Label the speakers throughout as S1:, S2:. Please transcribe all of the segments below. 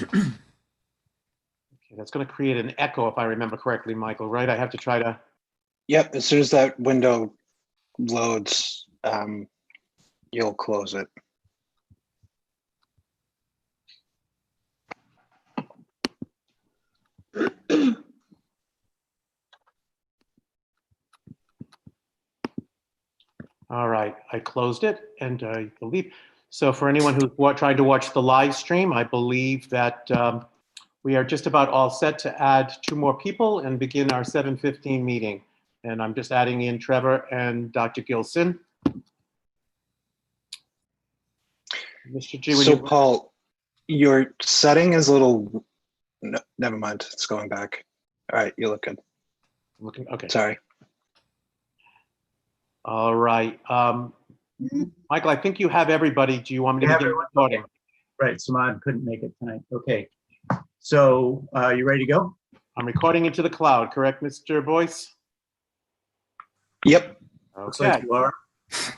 S1: Okay, that's going to create an echo if I remember correctly, Michael, right? I have to try to.
S2: Yep, as soon as that window loads, you'll close it.
S1: All right, I closed it and I believe. So for anyone who tried to watch the live stream, I believe that we are just about all set to add 2 more people and begin our 7:15 meeting. And I'm just adding in Trevor and Dr. Gilson. Mr. G,
S2: So Paul, your setting is a little, no, never mind, it's going back. All right, you look good.
S1: looking, okay.
S2: Sorry.
S1: All right. Michael, I think you have everybody. Do you want me to begin recording?
S3: Right, Samad couldn't make it tonight. Okay. So you ready to go?
S1: I'm recording into the cloud, correct, Mr. Boyce?
S2: Yep.
S3: Looks
S1: Okay.
S3: like you are.
S1: I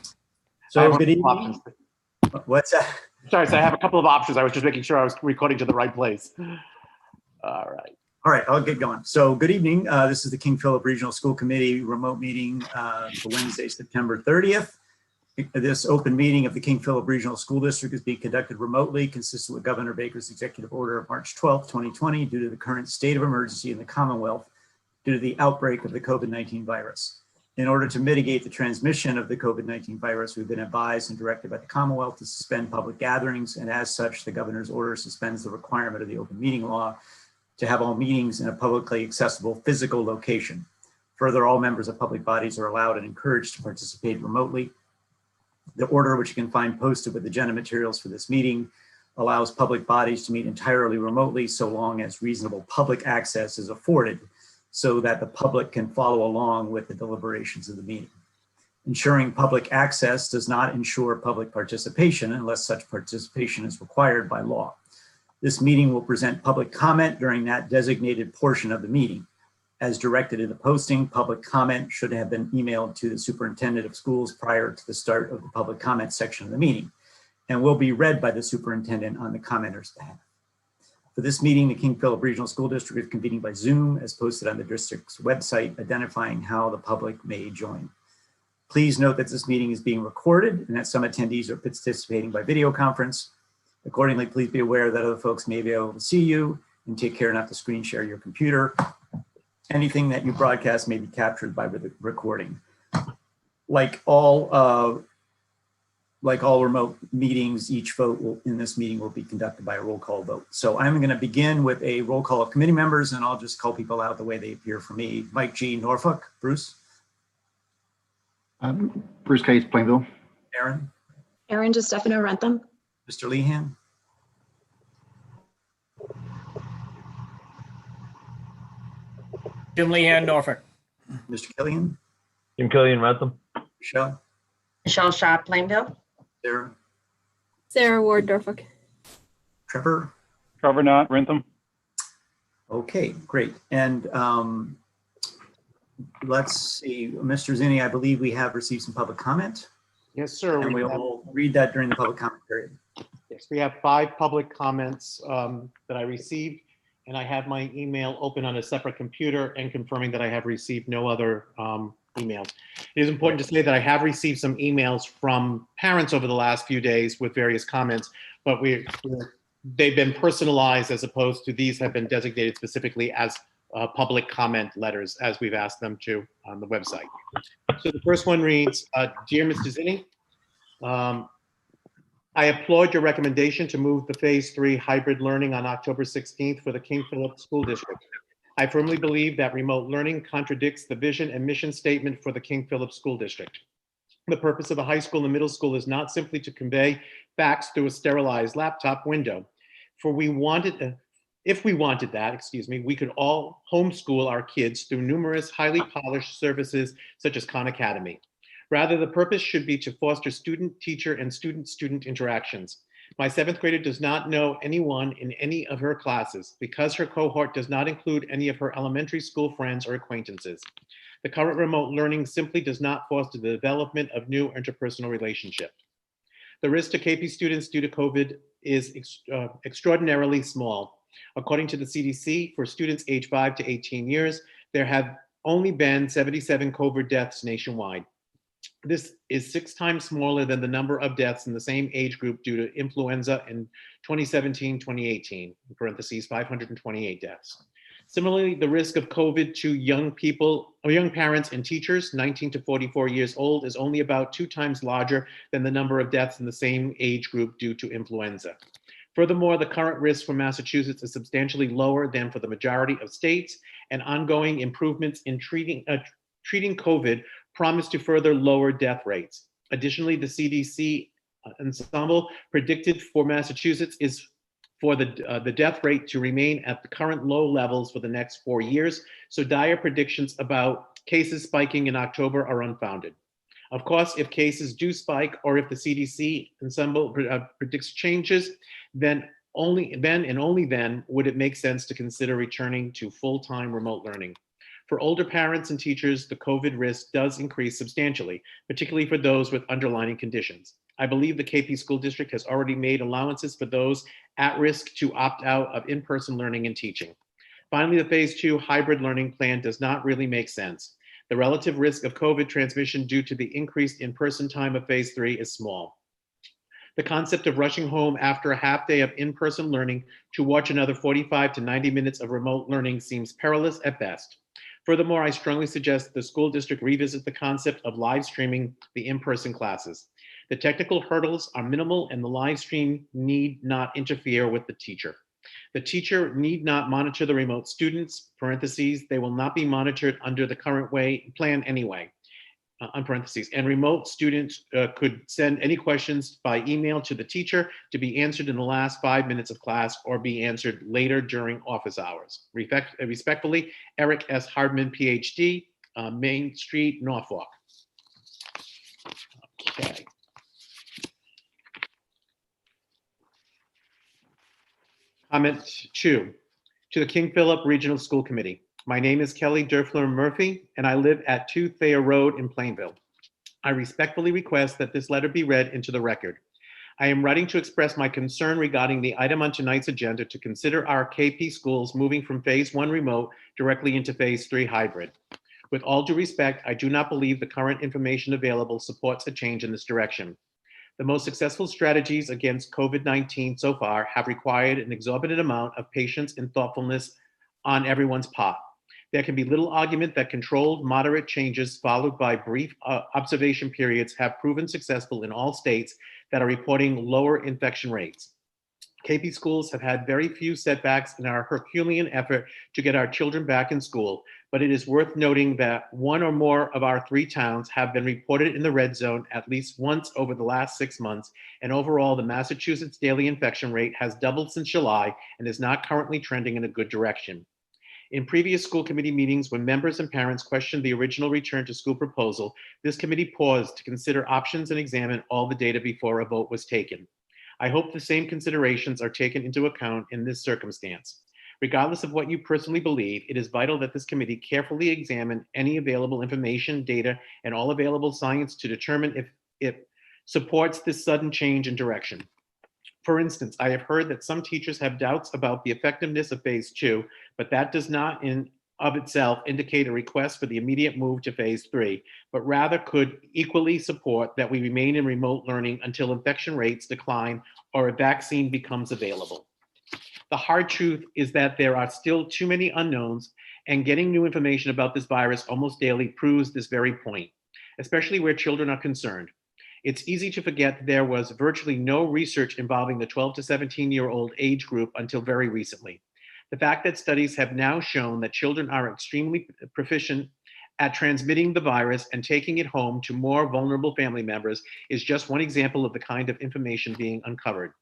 S3: So
S1: have
S3: good
S1: a couple
S3: evening.
S1: options.
S3: What's that?
S1: Sorry, so I have a couple of options. I was just making sure I was recording to the right place. All right.
S3: All right, I'll get going. So good evening. This is the King Philip Regional School Committee remote meeting for Wednesday, September 30th. This open meeting of the King Philip Regional School District is being conducted remotely, consistent with Governor Baker's executive order of March 12th, 2020, due to the current state of emergency in the Commonwealth due to the outbreak of the COVID-19 virus. In order to mitigate the transmission of the COVID-19 virus, we've been advised and directed by the Commonwealth to suspend public gatherings, and as such, the governor's order suspends the requirement of the open meeting law to have all meetings in a publicly accessible physical location. Further, all members of public bodies are allowed and encouraged to participate remotely. The order, which you can find posted with agenda materials for this meeting, allows public bodies to meet entirely remotely so long as reasonable public access is afforded so that the public can follow along with the deliberations of the meeting. Ensuring public access does not ensure public participation unless such participation is required by law. This meeting will present public comment during that designated portion of the meeting. As directed in the posting, public comment should have been emailed to the superintendent of schools prior to the start of the public comment section of the meeting and will be read by the superintendent on the commenter's behalf. For this meeting, the King Philip Regional School District is convening by Zoom as posted on the district's website, identifying how the public may join. Please note that this meeting is being recorded and that some attendees are participating by video conference. Accordingly, please be aware that other folks may be able to see you, and take care not to screen share your computer. Anything that you broadcast may be captured by the recording. Like all remote meetings, each vote in this meeting will be conducted by a roll call vote. So I'm going to begin with a roll call of committee members, and I'll just call people out the way they appear for me. Mike G. Norfolk. Bruce.
S4: Bruce Case, Plainville.
S3: Aaron.
S5: Aaron DeStefano, Rentham.
S3: Mr. Lehan.
S6: Jim Lehan, Norfolk.
S3: Mr. Killian.
S7: Jim Killian, Rentham.
S3: Michelle.
S8: Michelle Shaw, Plainville.
S3: Sarah.
S5: Sarah Ward, Norfolk.
S3: Trevor.
S4: Trevor Knott, Rentham.
S3: Okay, great. And let's see, Mr. Zinni, I believe we have received some public comment,
S1: Yes, sir.
S3: and
S1: We
S3: we'll read that during the public comment period.
S1: Yes, we have 5 public comments that I received, and I have my email open on a separate computer and confirming that I have received no other emails. It is important to say that I have received some emails from parents over the last few days with various comments, but they've been personalized as opposed to these have been designated specifically as public comment letters as we've asked them to on the website. So the first one reads, Dear Mr. Zinni, I applaud your recommendation to move the phase 3 hybrid learning on October 16th for the King Philip School District. I firmly believe that remote learning contradicts the vision and mission statement for the King Philip School District. The purpose of a high school and middle school is not simply to convey facts through a sterilized laptop window. If we wanted that, we could all homeschool our kids through numerous highly polished services such as Khan Academy. Rather, the purpose should be to foster student, teacher, and student-student interactions. My 7th grader does not know anyone in any of her classes because her cohort does not include any of her elementary school friends or acquaintances. The current remote learning simply does not foster the development of new interpersonal relationships. The risk to KP students due to COVID is extraordinarily small. According to the CDC, for students aged 5 to 18 years, there have only been 77 COVID deaths nationwide. This is 6 times smaller than the number of deaths in the same age group due to influenza in 2017-2018, in parentheses, 528 deaths. Similarly, the risk of COVID to young people or young parents and teachers 19 to 44 years old is only about 2 times larger than the number of deaths in the same age group due to influenza. Furthermore, the current risk for Massachusetts is substantially lower than for the majority of states, and ongoing improvements in treating COVID promise to further lower death rates. Additionally, the CDC ensemble predicted for Massachusetts is for the death rate to remain at the current low levels for the next 4 years, so dire predictions about cases spiking in October are unfounded. Of course, if cases do spike, or if the CDC ensemble predicts changes, then only then would it make sense to consider returning to full-time remote learning. For older parents and teachers, the COVID risk does increase substantially, particularly for those with underlying conditions. I believe the KP School District has already made allowances for those at risk to opt out of in-person learning and teaching. Finally, the phase 2 hybrid learning plan does not really make sense. The relative risk of COVID transmission due to the increased in-person time of phase 3 is small. The concept of rushing home after a half day of in-person learning to watch another 45 to 90 minutes of remote learning seems perilous at best. Furthermore, I strongly suggest the school district revisit the concept of live streaming the in-person classes. The technical hurdles are minimal and the live stream need not interfere with the teacher. The teacher need not monitor the remote students, parentheses, they will not be monitored under the current plan anyway, on parentheses, and remote students could send any questions by email to the teacher to be answered in the last 5 minutes of class or be answered later during office hours. Respectfully, Eric S. Hardman, PhD, Main Street, Norfolk. Okay. Comment 2, to the King Philip Regional School Committee. My name is Kelly Durfler Murphy, and I live at 2 Thayer Road in Plainville. I respectfully request that this letter be read into the record. I am writing to express my concern regarding the item on tonight's agenda to consider our KP schools moving from phase 1 remote directly into phase 3 hybrid. With all due respect, I do not believe the current information available supports a change in this direction. The most successful strategies against COVID-19 so far have required an exorbitant amount of patience and thoughtfulness on everyone's part. There can be little argument that controlled, moderate changes followed by brief observation periods have proven successful in all states that are reporting lower infection rates. KP schools have had very few setbacks in our Herculean effort to get our children back in school, but it is worth noting that 1 or more of our 3 towns have been reported in the red zone at least once over the last 6 months, and overall the Massachusetts daily infection rate has doubled since July and is not currently trending in a good direction. In previous school committee meetings, when members and parents questioned the original return to school proposal, this committee paused to consider options and examine all the data before a vote was taken. I hope the same considerations are taken into account in this circumstance. Regardless of what you personally believe, it is vital that this committee carefully examine any available information, data, and all available science to determine if it supports this sudden change in direction. For instance, I have heard that some teachers have doubts about the effectiveness of phase 2, but that does not in of itself indicate a request for the immediate move to phase 3, but rather could equally support that we remain in remote learning until infection rates decline or a vaccine becomes available. The hard truth is that there are still too many unknowns, and getting new information about this virus almost daily proves this very point, especially where children are concerned. It's easy to forget that there was virtually no research involving the 12 to 17-year-old age group until very recently. The fact that studies have now shown that children are extremely proficient at transmitting the virus and taking it home to more vulnerable family members is just one example of the kind of information being uncovered.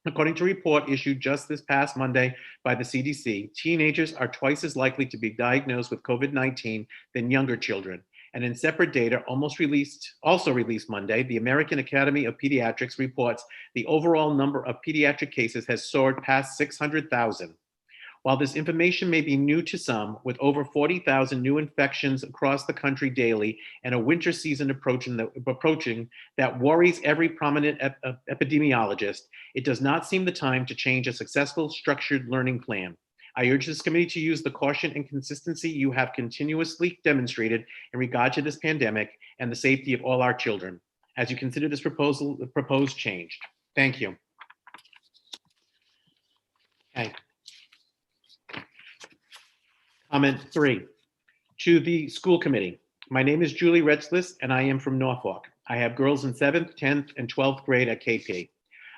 S1: According to a report issued just this past Monday by the CDC, teenagers are twice as likely to be diagnosed with COVID-19 than younger children. And in separate data also released Monday, the American Academy of Pediatrics reports the overall number of pediatric cases has soared past 600,000. While this information may be new to some, with over 40,000 new infections across the country daily and a winter season approaching that worries every prominent epidemiologist, it does not seem the time to change a successful structured learning plan. I urge this committee to use the caution and consistency you have continuously demonstrated in regard to this pandemic and the safety of all our children as you consider this proposed change. Thank you. Okay. Comment 3, to the school committee. My name is Julie Retzlis and I am from Norfolk. I have girls in 7th, 10th, and 12th grade at KP.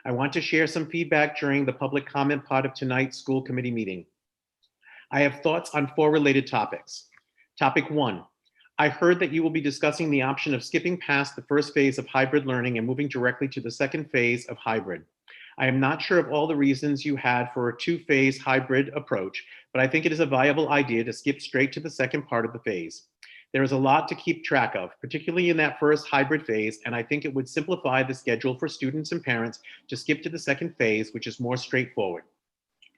S1: I want to share some feedback during the public comment part of tonight's school committee meeting. I have thoughts on 4 related topics. Topic 1, I heard that you will be discussing the option of skipping past the first phase of hybrid learning and moving directly to the second phase of hybrid. I am not sure of all the reasons you had for a 2-phase hybrid approach, but I think it is a viable idea to skip straight to the second part of the phase. There is a lot to keep track of, particularly in that first hybrid phase, and I think it would simplify the schedule for students and parents to skip to the second phase, which is more straightforward.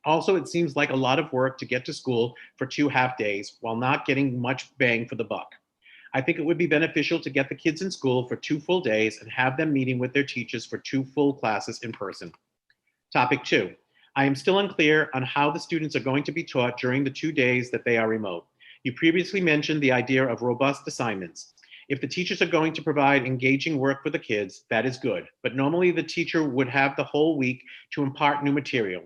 S1: Also, it seems like a lot of work to get to school for 2 half-days while not getting much bang for the buck. I think it would be beneficial to get the kids in school for 2 full days and have them meeting with their teachers for 2 full classes in person. Topic 2, I am still unclear on how the students are going to be taught during the 2 days that they are remote. You previously mentioned the idea of robust assignments. If the teachers are going to provide engaging work for the kids, that is good, but normally the teacher would have the whole week to impart new material.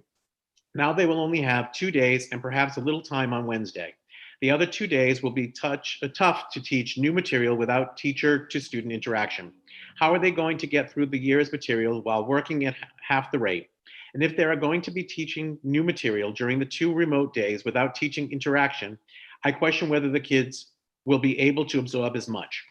S1: Now they will only have 2 days and perhaps a little time on Wednesday. The other 2 days will be tough to teach new material without teacher-to-student interaction. How are they going to get through the year's material while working at half the rate? And if they are going to be teaching new material during the 2 remote days without teaching interaction, I question whether the kids will be able to absorb as much.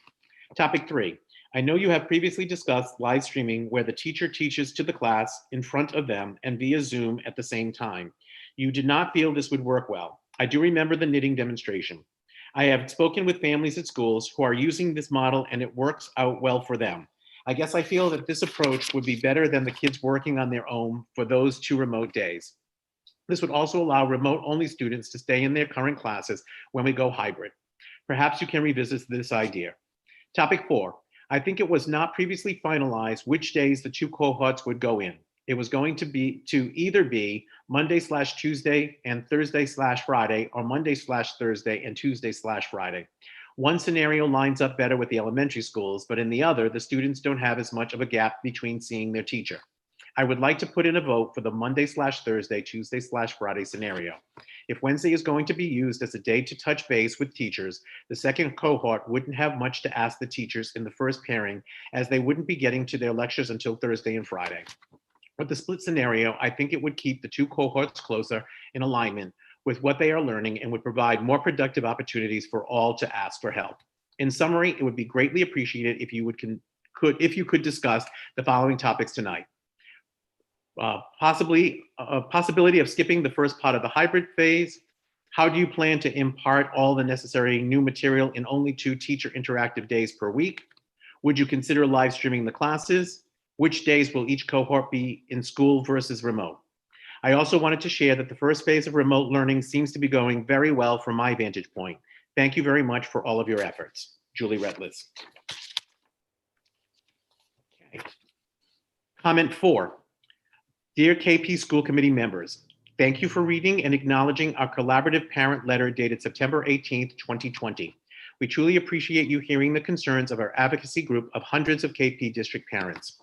S1: Topic 3, I know you have previously discussed live streaming where the teacher teaches to the class in front of them and via Zoom at the same time. You did not feel this would work well. I do remember the knitting demonstration. I have spoken with families at schools who are using this model and it works out well for them. I guess I feel that this approach would be better than the kids working on their own for those 2 remote days. This would also allow remote-only students to stay in their current classes when we go hybrid. Perhaps you can revisit this idea. Topic 4, I think it was not previously finalized which days the 2 cohorts would go in. It was going to either be Monday/Tuesday and Thursday/Friday, or Monday/Thursday and Tuesday/Friday. One scenario lines up better with the elementary schools, but in the other, the students don't have as much of a gap between seeing their teacher. I would like to put in a vote for the Monday/Thursday, Tuesday/Friday scenario. If Wednesday is going to be used as a day to touch base with teachers, the second cohort wouldn't have much to ask the teachers in the first pairing, as they wouldn't be getting to their lectures until Thursday and Friday. With the split scenario, I think it would keep the 2 cohorts closer in alignment with what they are learning and would provide more productive opportunities for all to ask for help. In summary, it would be greatly appreciated if you could discuss the following topics tonight. Possibility of skipping the first part of the hybrid phase. How do you plan to impart all the necessary new material in only 2 teacher interactive days per week? Would you consider live streaming the classes? Which days will each cohort be in school versus remote? I also wanted to share that the first phase of remote learning seems to be going very well from my vantage point. Thank you very much for all of your efforts. Julie Retzlis. Okay. Comment 4. Dear KP School Committee members, thank you for reading and acknowledging our collaborative parent letter dated September 18th, 2020. We truly appreciate you hearing the concerns of our advocacy group of hundreds of KP district parents.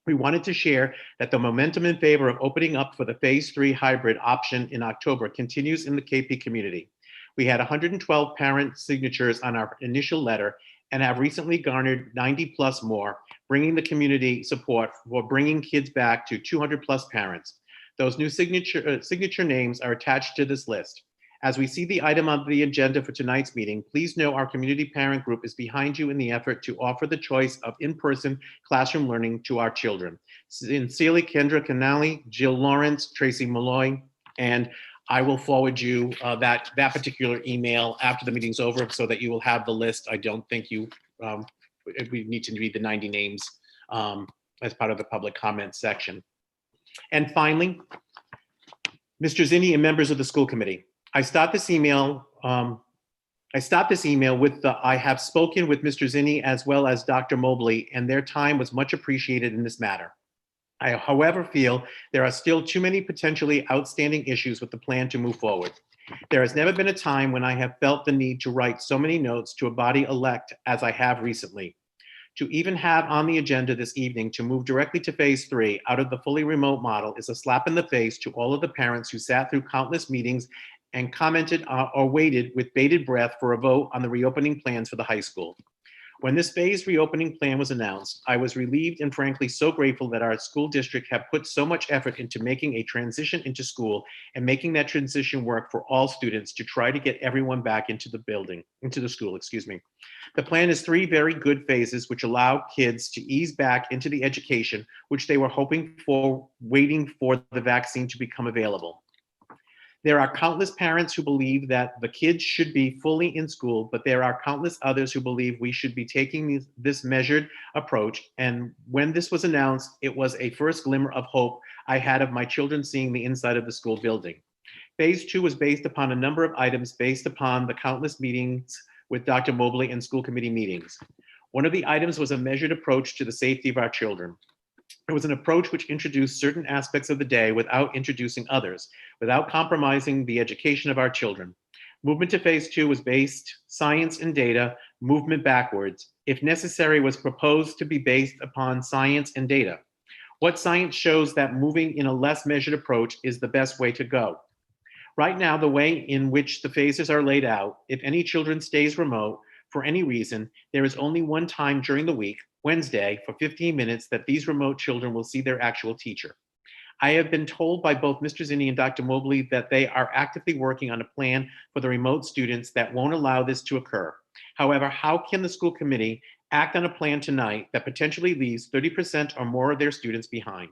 S1: We wanted to share that the momentum in favor of opening up for the phase 3 hybrid option in October continues in the KP community. We had 112 parent signatures on our initial letter and have recently garnered 90 plus more, bringing the community support for bringing kids back to 200 plus parents. Those new signature names are attached to this list. As we see the item on the agenda for tonight's meeting, please know our community parent group is behind you in the effort to offer the choice of in-person classroom learning to our children. Sincerely, Kendra Canali, Jill Lawrence, Tracy Malloy, and I will forward you that particular email after the meeting's over so that you will have the list. I don't think we need to read the 90 names as part of the public comment section. And finally, Mr. Zinni and members of the school committee, I start this email with the, I have spoken with Mr. Zinni as well as Dr. Mobley, and their time was much appreciated in this matter. I, however, feel there are still too many potentially outstanding issues with the plan to move forward. There has never been a time when I have felt the need to write so many notes to a body elect as I have recently. To even have on the agenda this evening to move directly to phase 3 out of the fully remote model is a slap in the face to all of the parents who sat through countless meetings and commented or waited with bated breath for a vote on the reopening plans for the high school. When this phased reopening plan was announced, I was relieved and frankly so grateful that our school district have put so much effort into making a transition into school and making that transition work for all students to try to get everyone back into the school, excuse me. The plan is 3 very good phases which allow kids to ease back into the education which they were hoping for, waiting for the vaccine to become available. There are countless parents who believe that the kids should be fully in school, but there are countless others who believe we should be taking this measured approach. And when this was announced, it was a first glimmer of hope I had of my children seeing the inside of the school building. Phase 2 was based upon a number of items based upon the countless meetings with Dr. Mobley and school committee meetings. One of the items was a measured approach to the safety of our children. It was an approach which introduced certain aspects of the day without introducing others, without compromising the education of our children. Movement to phase 2 was based science and data, movement backwards. If necessary, was proposed to be based upon science and data. What science shows that moving in a less measured approach is the best way to go. Right now, the way in which the phases are laid out, if any children stays remote for any reason, there is only one time during the week, Wednesday, for 15 minutes that these remote children will see their actual teacher. I have been told by both Mr. Zinni and Dr. Mobley that they are actively working on a plan for the remote students that won't allow this to occur. However, how can the school committee act on a plan tonight that potentially leaves 30% or more of their students behind?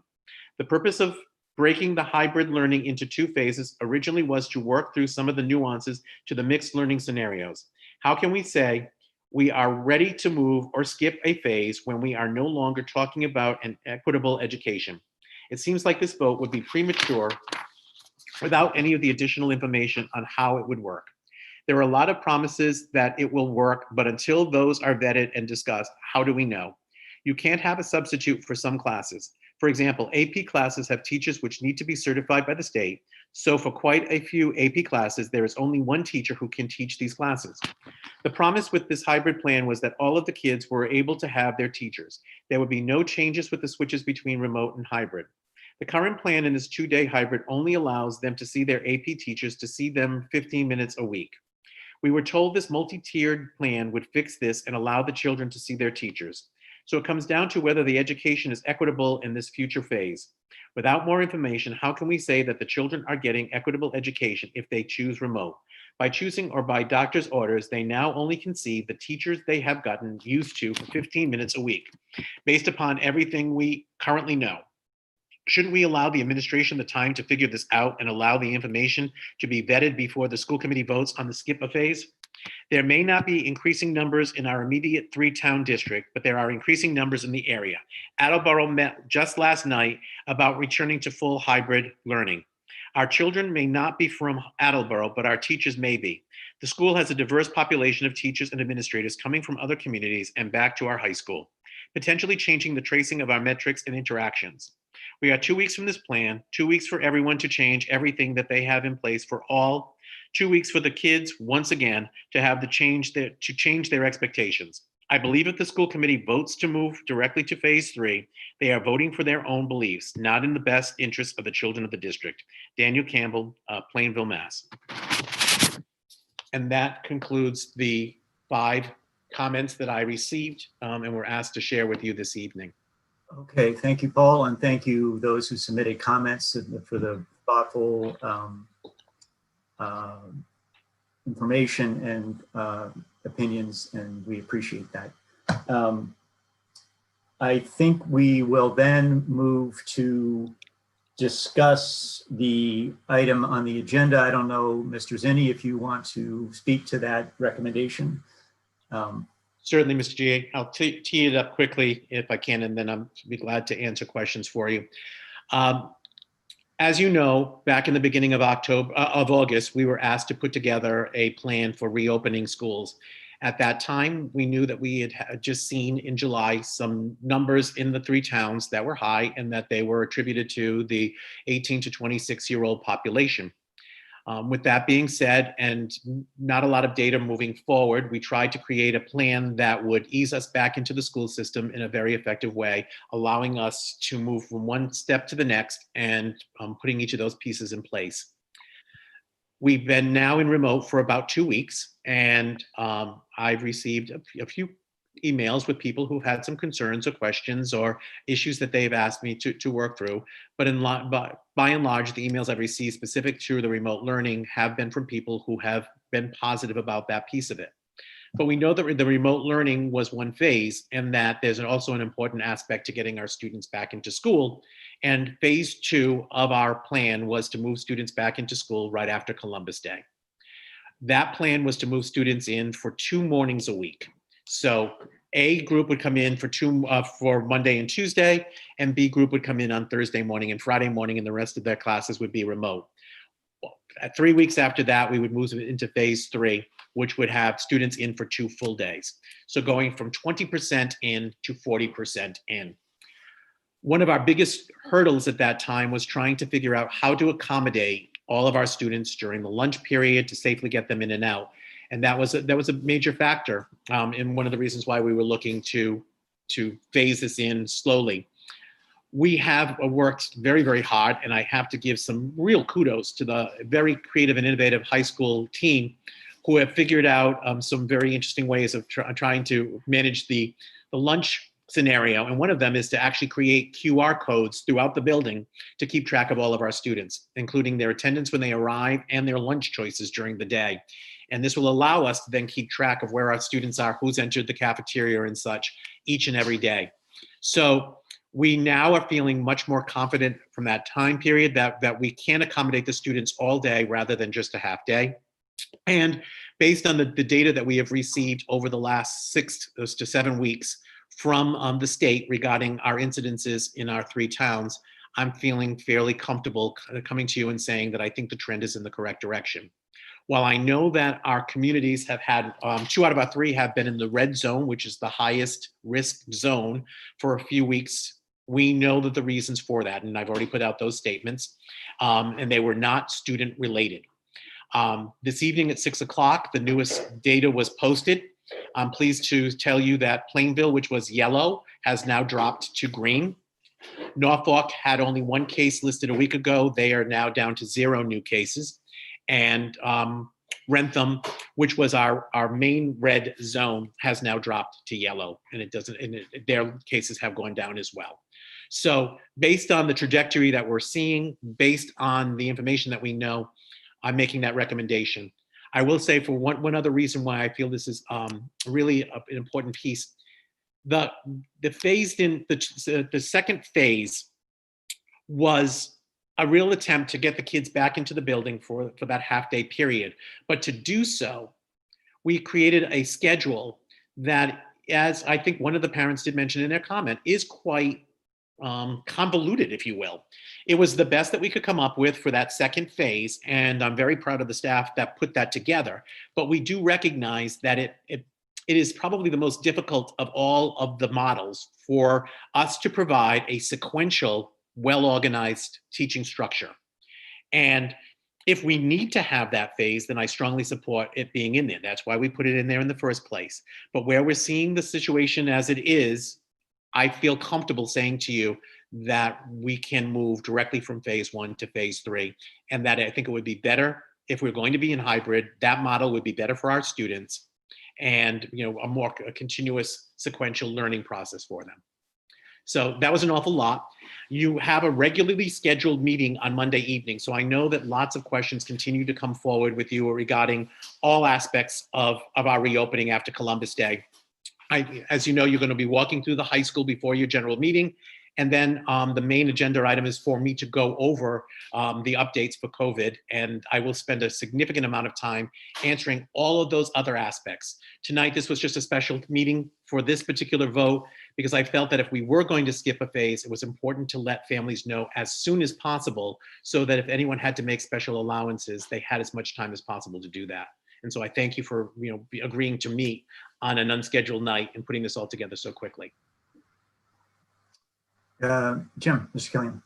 S1: The purpose of breaking the hybrid learning into 2 phases originally was to work through some of the nuances to the mixed learning scenarios. How can we say we are ready to move or skip a phase when we are no longer talking about an equitable education? It seems like this vote would be premature without any of the additional information on how it would work. There are a lot of promises that it will work, but until those are vetted and discussed, how do we know? You can't have a substitute for some classes. For example, AP classes have teachers which need to be certified by the state. So for quite a few AP classes, there is only one teacher who can teach these classes. The promise with this hybrid plan was that all of the kids were able to have their teachers. There would be no changes with the switches between remote and hybrid. The current plan in this 2-day hybrid only allows them to see their AP teachers to see them 15 minutes a week. We were told this multi-tiered plan would fix this and allow the children to see their teachers. So it comes down to whether the education is equitable in this future phase. Without more information, how can we say that the children are getting equitable education if they choose remote? By choosing or by doctor's orders, they now only can see the teachers they have gotten used to for 15 minutes a week, based upon everything we currently know. Shouldn't we allow the administration the time to figure this out and allow the information to be vetted before the school committee votes on the skip a phase? There may not be increasing numbers in our immediate 3-town district, but there are increasing numbers in the area. Attleboro met just last night about returning to full hybrid learning. Our children may not be from Attleboro, but our teachers may be. The school has a diverse population of teachers and administrators coming from other communities and back to our high school, potentially changing the tracing of our metrics and interactions. We are 2 weeks from this plan, 2 weeks for everyone to change everything that they have in place for all, 2 weeks for the kids, once again, to have to change their expectations. I believe if the school committee votes to move directly to phase 3, they are voting for their own beliefs, not in the best interest of the children of the district. Daniel Campbell, Plainville, Mass. And that concludes the 5 comments that I received and were asked to share with you this evening.
S3: Okay, thank you, Paul, and thank you those who submitted comments for the thoughtful information and opinions, and we appreciate that. I think we will then move to discuss the item on the agenda. I don't know, Mr. Zinni, if you want to speak to that recommendation.
S1: Certainly, Mr. GA. I'll tee it up quickly if I can, and then I'll be glad to answer questions for you. As you know, back in the beginning of August, we were asked to put together a plan for reopening schools. At that time, we knew that we had just seen in July some numbers in the 3 towns that were high and that they were attributed to the 18 to 26-year-old population. With that being said, and not a lot of data moving forward, we tried to create a plan that would ease us back into the school system in a very effective way, allowing us to move from one step to the next and putting each of those pieces in place. We've been now in remote for about 2 weeks, and I've received a few emails with people who've had some concerns or questions or issues that they've asked me to work through. But by and large, the emails I've received specific to the remote learning have been from people who have been positive about that piece of it. But we know that the remote learning was one phase, and that there's also an important aspect to getting our students back into school. And phase 2 of our plan was to move students back into school right after Columbus Day. That plan was to move students in for 2 mornings a week. So A group would come in for Monday and Tuesday, and B group would come in on Thursday morning and Friday morning, and the rest of their classes would be remote. At 3 weeks after that, we would move into phase 3, which would have students in for 2 full days. So going from 20% in to 40% in. One of our biggest hurdles at that time was trying to figure out how to accommodate all of our students during the lunch period to safely get them in and out. And that was a major factor and one of the reasons why we were looking to phase this in slowly. We have worked very, very hard, and I have to give some real kudos to the very creative and innovative high school team who have figured out some very interesting ways of trying to manage the lunch scenario. And one of them is to actually create QR codes throughout the building to keep track of all of our students, including their attendance when they arrive and their lunch choices during the day. And this will allow us to then keep track of where our students are, who's entered the cafeteria and such each and every day. So we now are feeling much more confident from that time period that we can accommodate the students all day rather than just a half day. And based on the data that we have received over the last 6 to 7 weeks from the state regarding our incidences in our 3 towns, I'm feeling fairly comfortable coming to you and saying that I think the trend is in the correct direction. While I know that our communities have had 2 out of our 3 have been in the red zone, which is the highest risk zone, for a few weeks, we know that the reasons for that, and I've already put out those statements, and they were not student related. This evening at 6 o'clock, the newest data was posted. I'm pleased to tell you that Plainville, which was yellow, has now dropped to green. Norfolk had only 1 case listed a week ago. They are now down to 0 new cases. And Rentham, which was our main red zone, has now dropped to yellow, and their cases have gone down as well. So based on the trajectory that we're seeing, based on the information that we know, I'm making that recommendation. I will say, for one other reason why I feel this is really an important piece, the second phase was a real attempt to get the kids back into the building for that half-day period. But to do so, we created a schedule that, as I think one of the parents did mention in their comment, is quite convoluted, if you will. It was the best that we could come up with for that second phase, and I'm very proud of the staff that put that together. But we do recognize that it is probably the most difficult of all of the models for us to provide a sequential, well-organized teaching structure. And if we need to have that phase, then I strongly support it being in there. That's why we put it in there in the first place. But where we're seeing the situation as it is, I feel comfortable saying to you that we can move directly from phase 1 to phase 3, and that I think it would be better if we're going to be in hybrid. That model would be better for our students, and a more continuous sequential learning process for them. So that was an awful lot. You have a regularly scheduled meeting on Monday evening. So I know that lots of questions continue to come forward with you regarding all aspects of our reopening after Columbus Day. As you know, you're going to be walking through the high school before your general meeting. And then the main agenda item is for me to go over the updates for COVID. And I will spend a significant amount of time answering all of those other aspects. Tonight, this was just a special meeting for this particular vote because I felt that if we were going to skip a phase, it was important to let families know as soon as possible so that if anyone had to make special allowances, they had as much time as possible to do that. And so I thank you for agreeing to meet on an unscheduled night and putting this all together so quickly.
S3: Jim, Mr. Killian.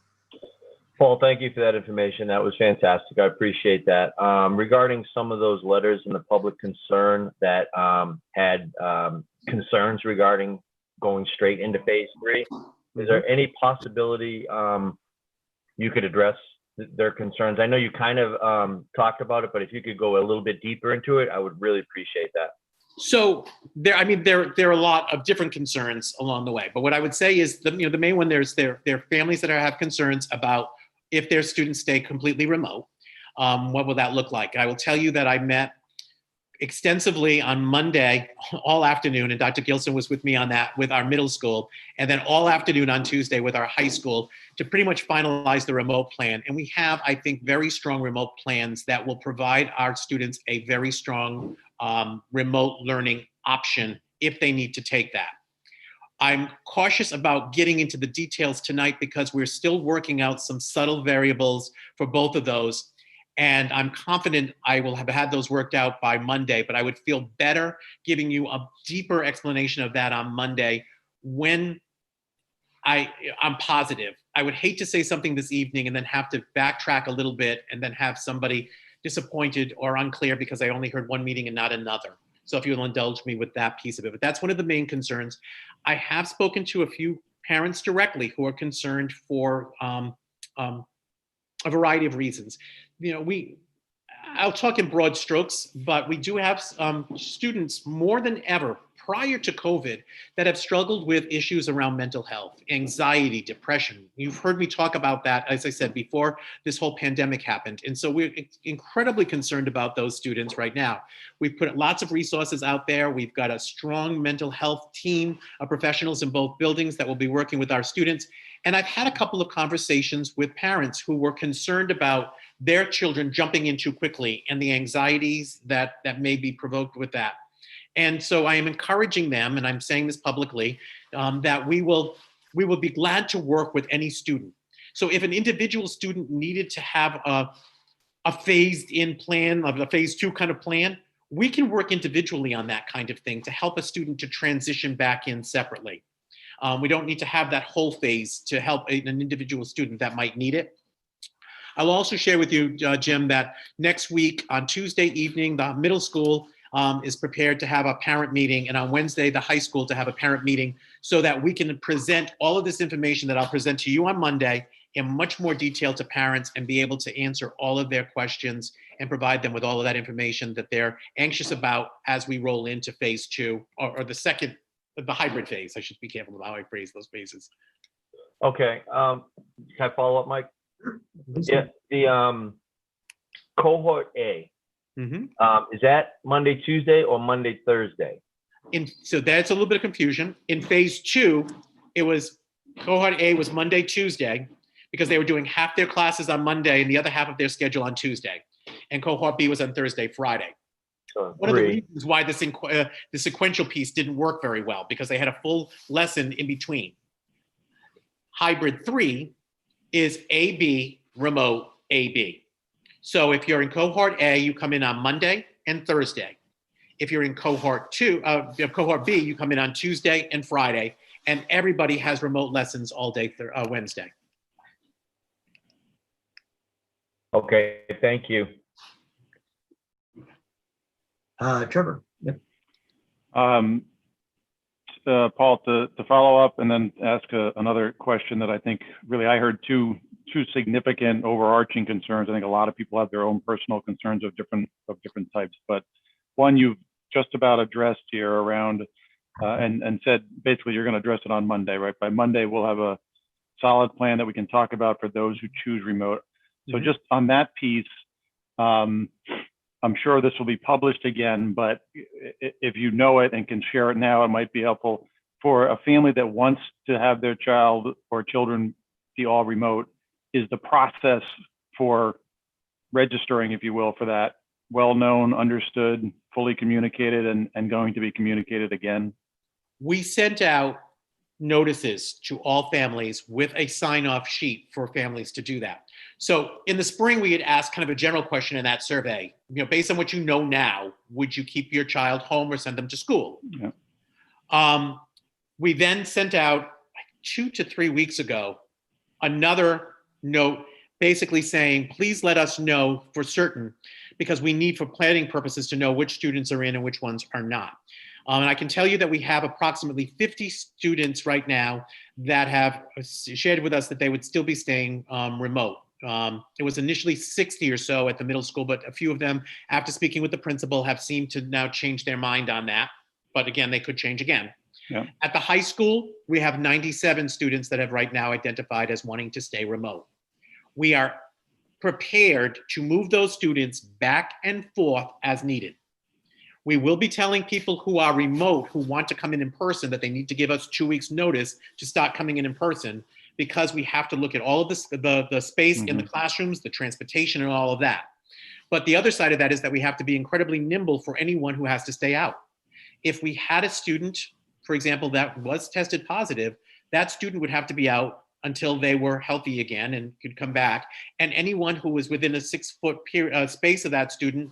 S6: Paul, thank you for that information. That was fantastic. I appreciate that. Regarding some of those letters in the public concern that had concerns regarding going straight into phase 3, is there any possibility you could address their concerns? I know you kind of talked about it, but if you could go a little bit deeper into it, I would really appreciate that.
S1: So there are a lot of different concerns along the way. But what I would say is the main one, there are families that have concerns about if their students stay completely remote, what will that look like? And I will tell you that I met extensively on Monday all afternoon, and Dr. Gilson was with me on that with our middle school, and then all afternoon on Tuesday with our high school to pretty much finalize the remote plan. And we have, I think, very strong remote plans that will provide our students a very strong remote learning option if they need to take that. I'm cautious about getting into the details tonight because we're still working out some subtle variables for both of those. And I'm confident I will have had those worked out by Monday, but I would feel better giving you a deeper explanation of that on Monday when I'm positive. I would hate to say something this evening and then have to backtrack a little bit and then have somebody disappointed or unclear because I only heard one meeting and not another. So if you'll indulge me with that piece of it, but that's one of the main concerns. I have spoken to a few parents directly who are concerned for a variety of reasons. I'll talk in broad strokes, but we do have students more than ever prior to COVID that have struggled with issues around mental health, anxiety, depression. You've heard me talk about that, as I said, before this whole pandemic happened. And so we're incredibly concerned about those students right now. We've put lots of resources out there. We've got a strong mental health team of professionals in both buildings that will be working with our students. And I've had a couple of conversations with parents who were concerned about their children jumping in too quickly and the anxieties that may be provoked with that. And so I am encouraging them, and I'm saying this publicly, that we will be glad to work with any student. So if an individual student needed to have a phased in plan, of a phase 2 kind of plan, we can work individually on that kind of thing to help a student to transition back in separately. We don't need to have that whole phase to help an individual student that might need it. I'll also share with you, Jim, that next week on Tuesday evening, the middle school is prepared to have a parent meeting, and on Wednesday, the high school to have a parent meeting so that we can present all of this information that I'll present to you on Monday in much more detail to parents and be able to answer all of their questions and provide them with all of that information that they're anxious about as we roll into phase 2 or the hybrid phase. I should be careful about how I phrase those phases.
S6: Okay, can I follow up, Mike? Yeah, the cohort A, is that Monday, Tuesday, or Monday, Thursday?
S1: So that's a little bit of confusion. In phase 2, it was cohort A was Monday, Tuesday, because they were doing half their classes on Monday and the other half of their schedule on Tuesday. And cohort B was on Thursday, Friday. One of the reasons why the sequential piece didn't work very well, because they had a full lesson in between. Hybrid 3 is AB, remote, AB. So if you're in cohort A, you come in on Monday and Thursday. If you're in cohort B, you come in on Tuesday and Friday, and everybody has remote lessons all day Wednesday.
S6: Okay, thank you.
S3: Trevor. Yep.
S4: Paul, to follow up and then ask another question that I think really I heard two significant overarching concerns. I think a lot of people have their own personal concerns of different types, but one you've just about addressed here around and said basically you're going to address it on Monday, right? By Monday we'll have a solid plan that we can talk about for those who choose remote. So just on that piece, I'm sure this will be published again, but if you know it and can share it now, it might be helpful for a family that wants to have their child or children be all remote. Is the process for registering, if you will, for that well-known, understood, fully communicated, and going to be communicated again?
S1: We sent out notices to all families with a sign-off sheet for families to do that. So in the spring, we had asked kind of a general question in that survey, based on what you know now, would you keep your child home or send them to school?
S4: Yeah.
S1: We then sent out like 2 to 3 weeks ago another note basically saying, please let us know for certain, because we need for planning purposes to know which students are in and which ones are not. And I can tell you that we have approximately 50 students right now that have shared with us that they would still be staying remote. It was initially 60 or so at the middle school, but a few of them, after speaking with the principal, have seemed to now change their mind on that. But again, they could change again.
S4: Yeah.
S1: At the high school, we have 97 students that have right now identified as wanting to stay remote. We are prepared to move those students back and forth as needed. We will be telling people who are remote, who want to come in person, that they need to give us 2 weeks notice to start coming in person, because we have to look at all of this, the space in the classrooms, the transportation and all of that. But the other side of that is that we have to be incredibly nimble for anyone who has to stay out. If we had a student, for example, that was tested positive, that student would have to be out until they were healthy again and could come back. And anyone who was within a 6-foot space of that student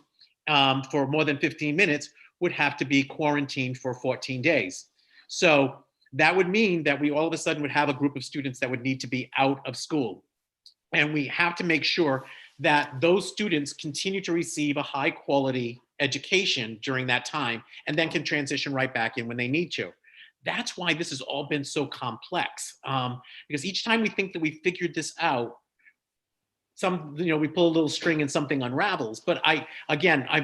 S1: for more than 15 minutes would have to be quarantined for 14 days. So that would mean that we all of a sudden would have a group of students that would need to be out of school. And we have to make sure that those students continue to receive a high quality education during that time, and then can transition right back in when they need to. That's why this has all been so complex, because each time we think that we figured this out, we pull a little string and something unravels. But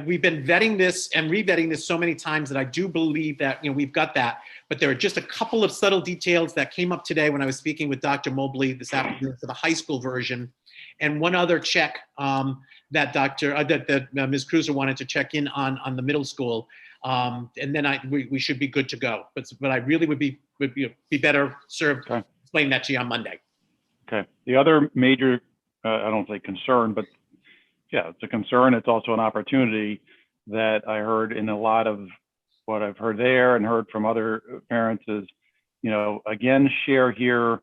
S1: we've been vetting this and revetting this so many times that I do believe that we've got that. But there are just a couple of subtle details that came up today when I was speaking with Dr. Mobley this afternoon for the high school version, and one other check that Ms. Cruiser wanted to check in on the middle school, and then we should be good to go. But I really would be better served explaining that to you on Monday.
S4: Okay. The other major, I don't say concern, but yeah, it's a concern. It's also an opportunity that I heard in a lot of what I've heard there and heard from other parents is, again, share here,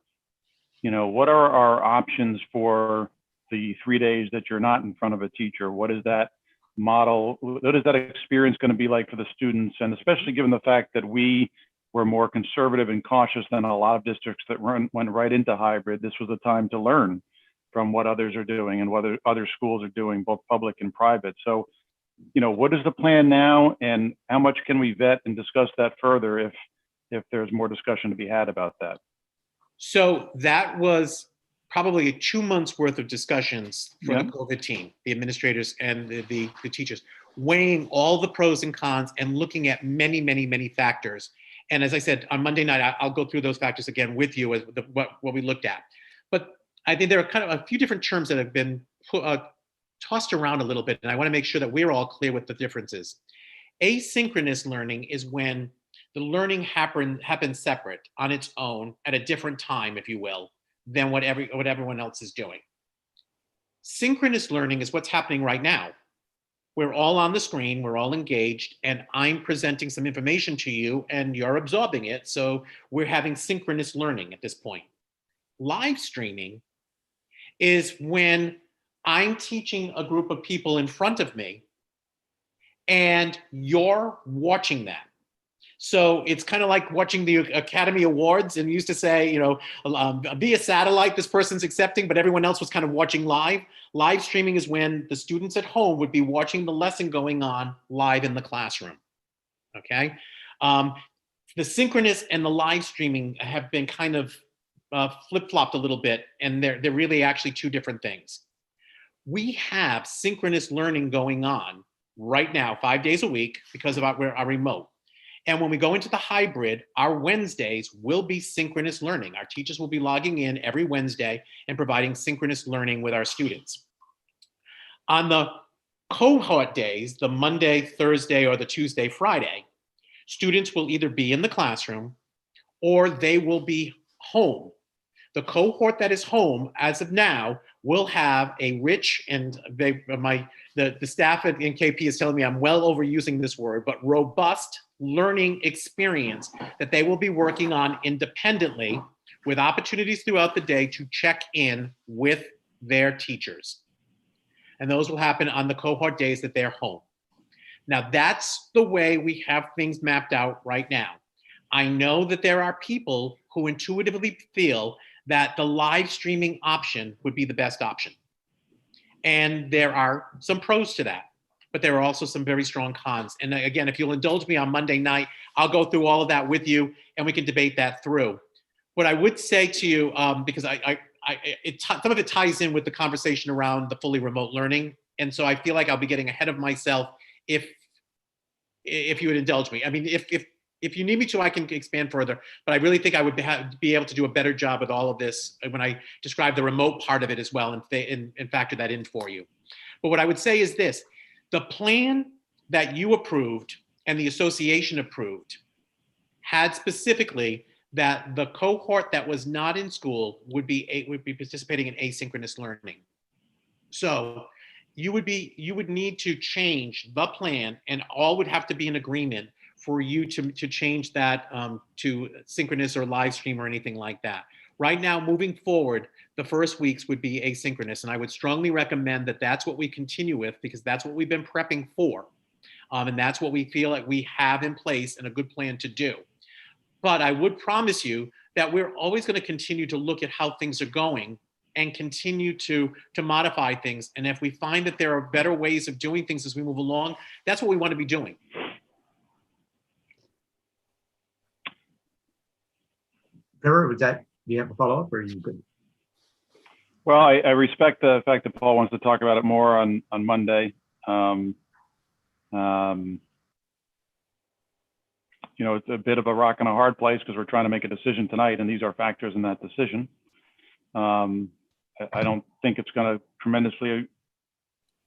S4: what are our options for the 3 days that you're not in front of a teacher? What is that model? What is that experience going to be like for the students? And especially given the fact that we were more conservative and cautious than a lot of districts that went right into hybrid, this was a time to learn from what others are doing and what other schools are doing, both public and private. So, what is the plan now, and how much can we vet and discuss that further if there's more discussion to be had about that?
S1: So that was probably 2 months worth of discussions for the COVID team, the administrators and the teachers, weighing all the pros and cons and looking at many, many, many factors. And as I said, on Monday night, I'll go through those factors again with you as what we looked at. But I think there are kind of a few different terms that have been tossed around a little bit, and I want to make sure that we're all clear with the differences. Asynchronous learning is when the learning happens separate on its own at a different time, if you will, than what everyone else is doing. Synchronous learning is what's happening right now. We're all on the screen, we're all engaged, and I'm presenting some information to you and you're absorbing it. So we're having synchronous learning at this point. Live streaming is when I'm teaching a group of people in front of me and you're watching that. So it's kind of like watching the Academy Awards, and used to say, via satellite, this person's accepting, but everyone else was kind of watching live. Live streaming is when the students at home would be watching the lesson going on live in the classroom. Okay. The synchronous and the live streaming have been kind of flip-flopped a little bit, and they're really actually two different things. We have synchronous learning going on right now, 5 days a week, because of our remote. And when we go into the hybrid, our Wednesdays will be synchronous learning. Our teachers will be logging in every Wednesday and providing synchronous learning with our students. On the cohort days, the Monday, Thursday, or the Tuesday, Friday, students will either be in the classroom or they will be home. The cohort that is home, as of now, will have a rich, and the staff in KP is telling me I'm well overusing this word, but robust learning experience that they will be working on independently with opportunities throughout the day to check in with their teachers. And those will happen on the cohort days that they're home. Now, that's the way we have things mapped out right now. I know that there are people who intuitively feel that the live streaming option would be the best option. And there are some pros to that, but there are also some very strong cons. And again, if you'll indulge me on Monday night, I'll go through all of that with you and we can debate that through. What I would say to you, because some of it ties in with the conversation around the fully remote learning. And so I feel like I'll be getting ahead of myself if you would indulge me. I mean, if you need me to, I can expand further, but I really think I would be able to do a better job with all of this when I describe the remote part of it as well and factor that in for you. But what I would say is this, the plan that you approved and the association approved had specifically that the cohort that was not in school would be participating in asynchronous learning. So you would need to change the plan, and all would have to be in agreement for you to change that to synchronous or live stream or anything like that. Right now, moving forward, the first weeks would be asynchronous, and I would strongly recommend that that's what we continue with, because that's what we've been prepping for, and that's what we feel like we have in place and a good plan to do. But I would promise you that we're always going to continue to look at how things are going and continue to modify things. And if we find that there are better ways of doing things as we move along, that's what we want to be doing.
S3: Trevor, do you have a follow-up or are you good?
S4: Well, I respect the fact that Paul wants to talk about it more on Monday. You know, it's a bit of a rock and a hard place because we're trying to make a decision tonight, and these are factors in that decision. I don't think it's going to tremendously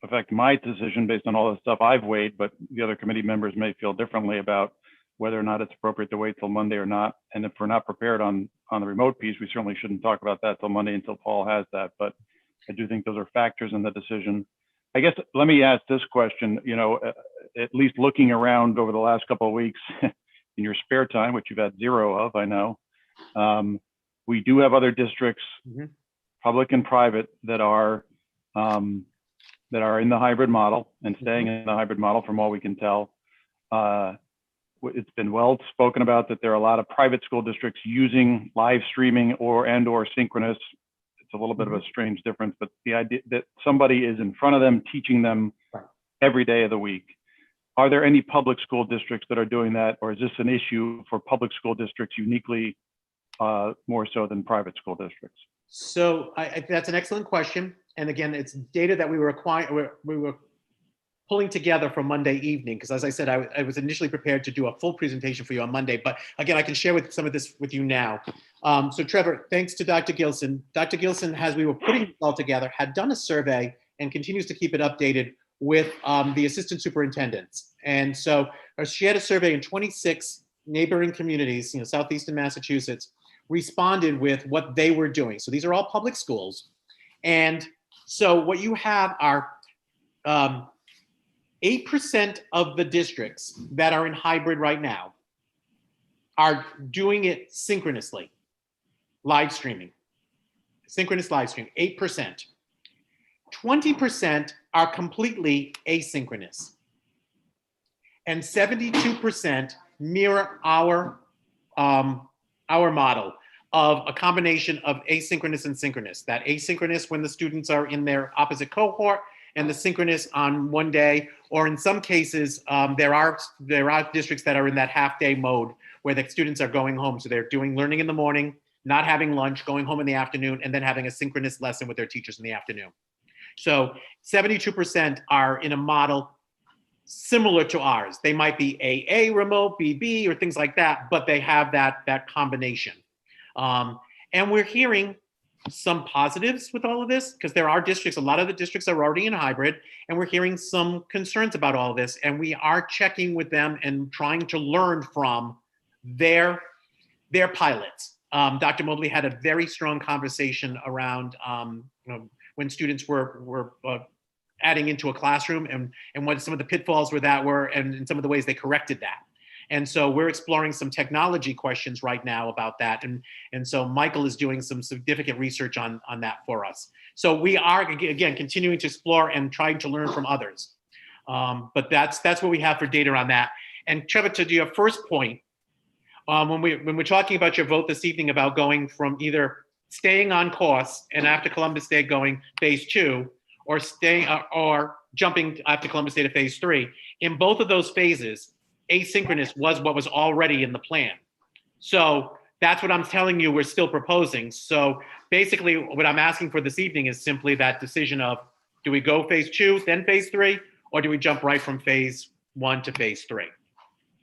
S4: affect my decision based on all the stuff I've weighed, but the other committee members may feel differently about whether or not it's appropriate to wait till Monday or not. And if we're not prepared on the remote piece, we certainly shouldn't talk about that till Monday until Paul has that. But I do think those are factors in the decision. I guess, let me ask this question, you know, at least looking around over the last couple of weeks in your spare time, which you've had zero of, I know, we do have other districts, public and private, that are in the hybrid model and staying in the hybrid model from all we can tell. It's been well spoken about that there are a lot of private school districts using live streaming or synchronous. It's a little bit of a strange difference, but the idea that somebody is in front of them teaching them every day of the week. Are there any public school districts that are doing that, or is this an issue for public school districts uniquely more so than private school districts?
S1: So that's an excellent question. And again, it's data that we were pulling together for Monday evening, because as I said, I was initially prepared to do a full presentation for you on Monday, but again, I can share some of this with you now. So Trevor, thanks to Dr. Gilson. Dr. Gilson, as we were putting it all together, had done a survey and continues to keep it updated with the assistant superintendents. And so she had a survey in 26 neighboring communities, southeastern Massachusetts, responded with what they were doing. So these are all public schools. And so what you have are 8% of the districts that are in hybrid right now are doing it synchronously, live streaming, synchronous live stream, 8%. 20% are completely asynchronous. And 72% mirror our model of a combination of asynchronous and synchronous. That asynchronous when the students are in their opposite cohort, and the synchronous on one day, or in some cases, there are districts that are in that half-day mode where the students are going home. So they're doing learning in the morning, not having lunch, going home in the afternoon, and then having a synchronous lesson with their teachers in the afternoon. So 72% are in a model similar to ours. They might be AA remote, BB, or things like that, but they have that combination. And we're hearing some positives with all of this, because there are districts, a lot of the districts are already in hybrid, and we're hearing some concerns about all of this, and we are checking with them and trying to learn from their pilots. Dr. Mobley had a very strong conversation around when students were adding into a classroom and what some of the pitfalls were and some of the ways they corrected that. And so we're exploring some technology questions right now about that. And so Michael is doing some significant research on that for us. So we are, again, continuing to explore and trying to learn from others. But that's what we have for data on that. And Trevor, to your first point, when we're talking about your vote this evening about going from either staying on course and after Columbus Day going phase 2, or staying or jumping after Columbus Day to phase 3, in both of those phases, asynchronous was what was already in the plan. So that's what I'm telling you we're still proposing. So basically what I'm asking for this evening is simply that decision of, do we go phase 2, then phase 3, or do we jump right from phase 1 to phase 3?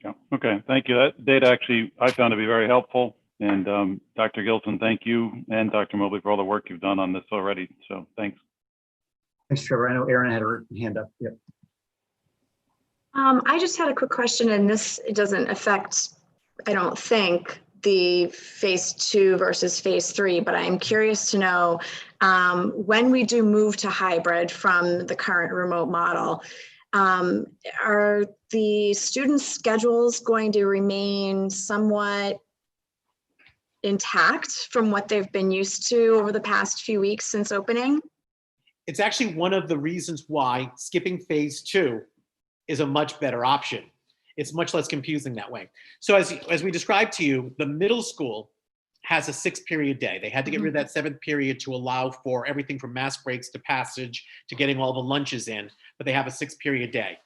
S4: Yeah. Okay. Thank you. That data actually I found to be very helpful. And Dr. Gilson, thank you, and Dr. Mobley for all the work you've done on this already. So thanks.
S3: Thanks, Trevor. I know Erin had her hand up. Yep.
S5: I just had a quick question, and this doesn't affect, I don't think, the phase 2 versus phase 3, but I'm curious to know when we do move to hybrid from the current remote model, are the students' schedules going to remain somewhat intact from what they've been used to over the past few weeks since opening?
S1: It's actually one of the reasons why skipping phase 2 is a much better option. It's much less confusing that way. So as we described to you, the middle school has a 6-period day. They had to get rid of that 7th period to allow for everything from mass breaks to passage to getting all the lunches in, but they have a 6-period day.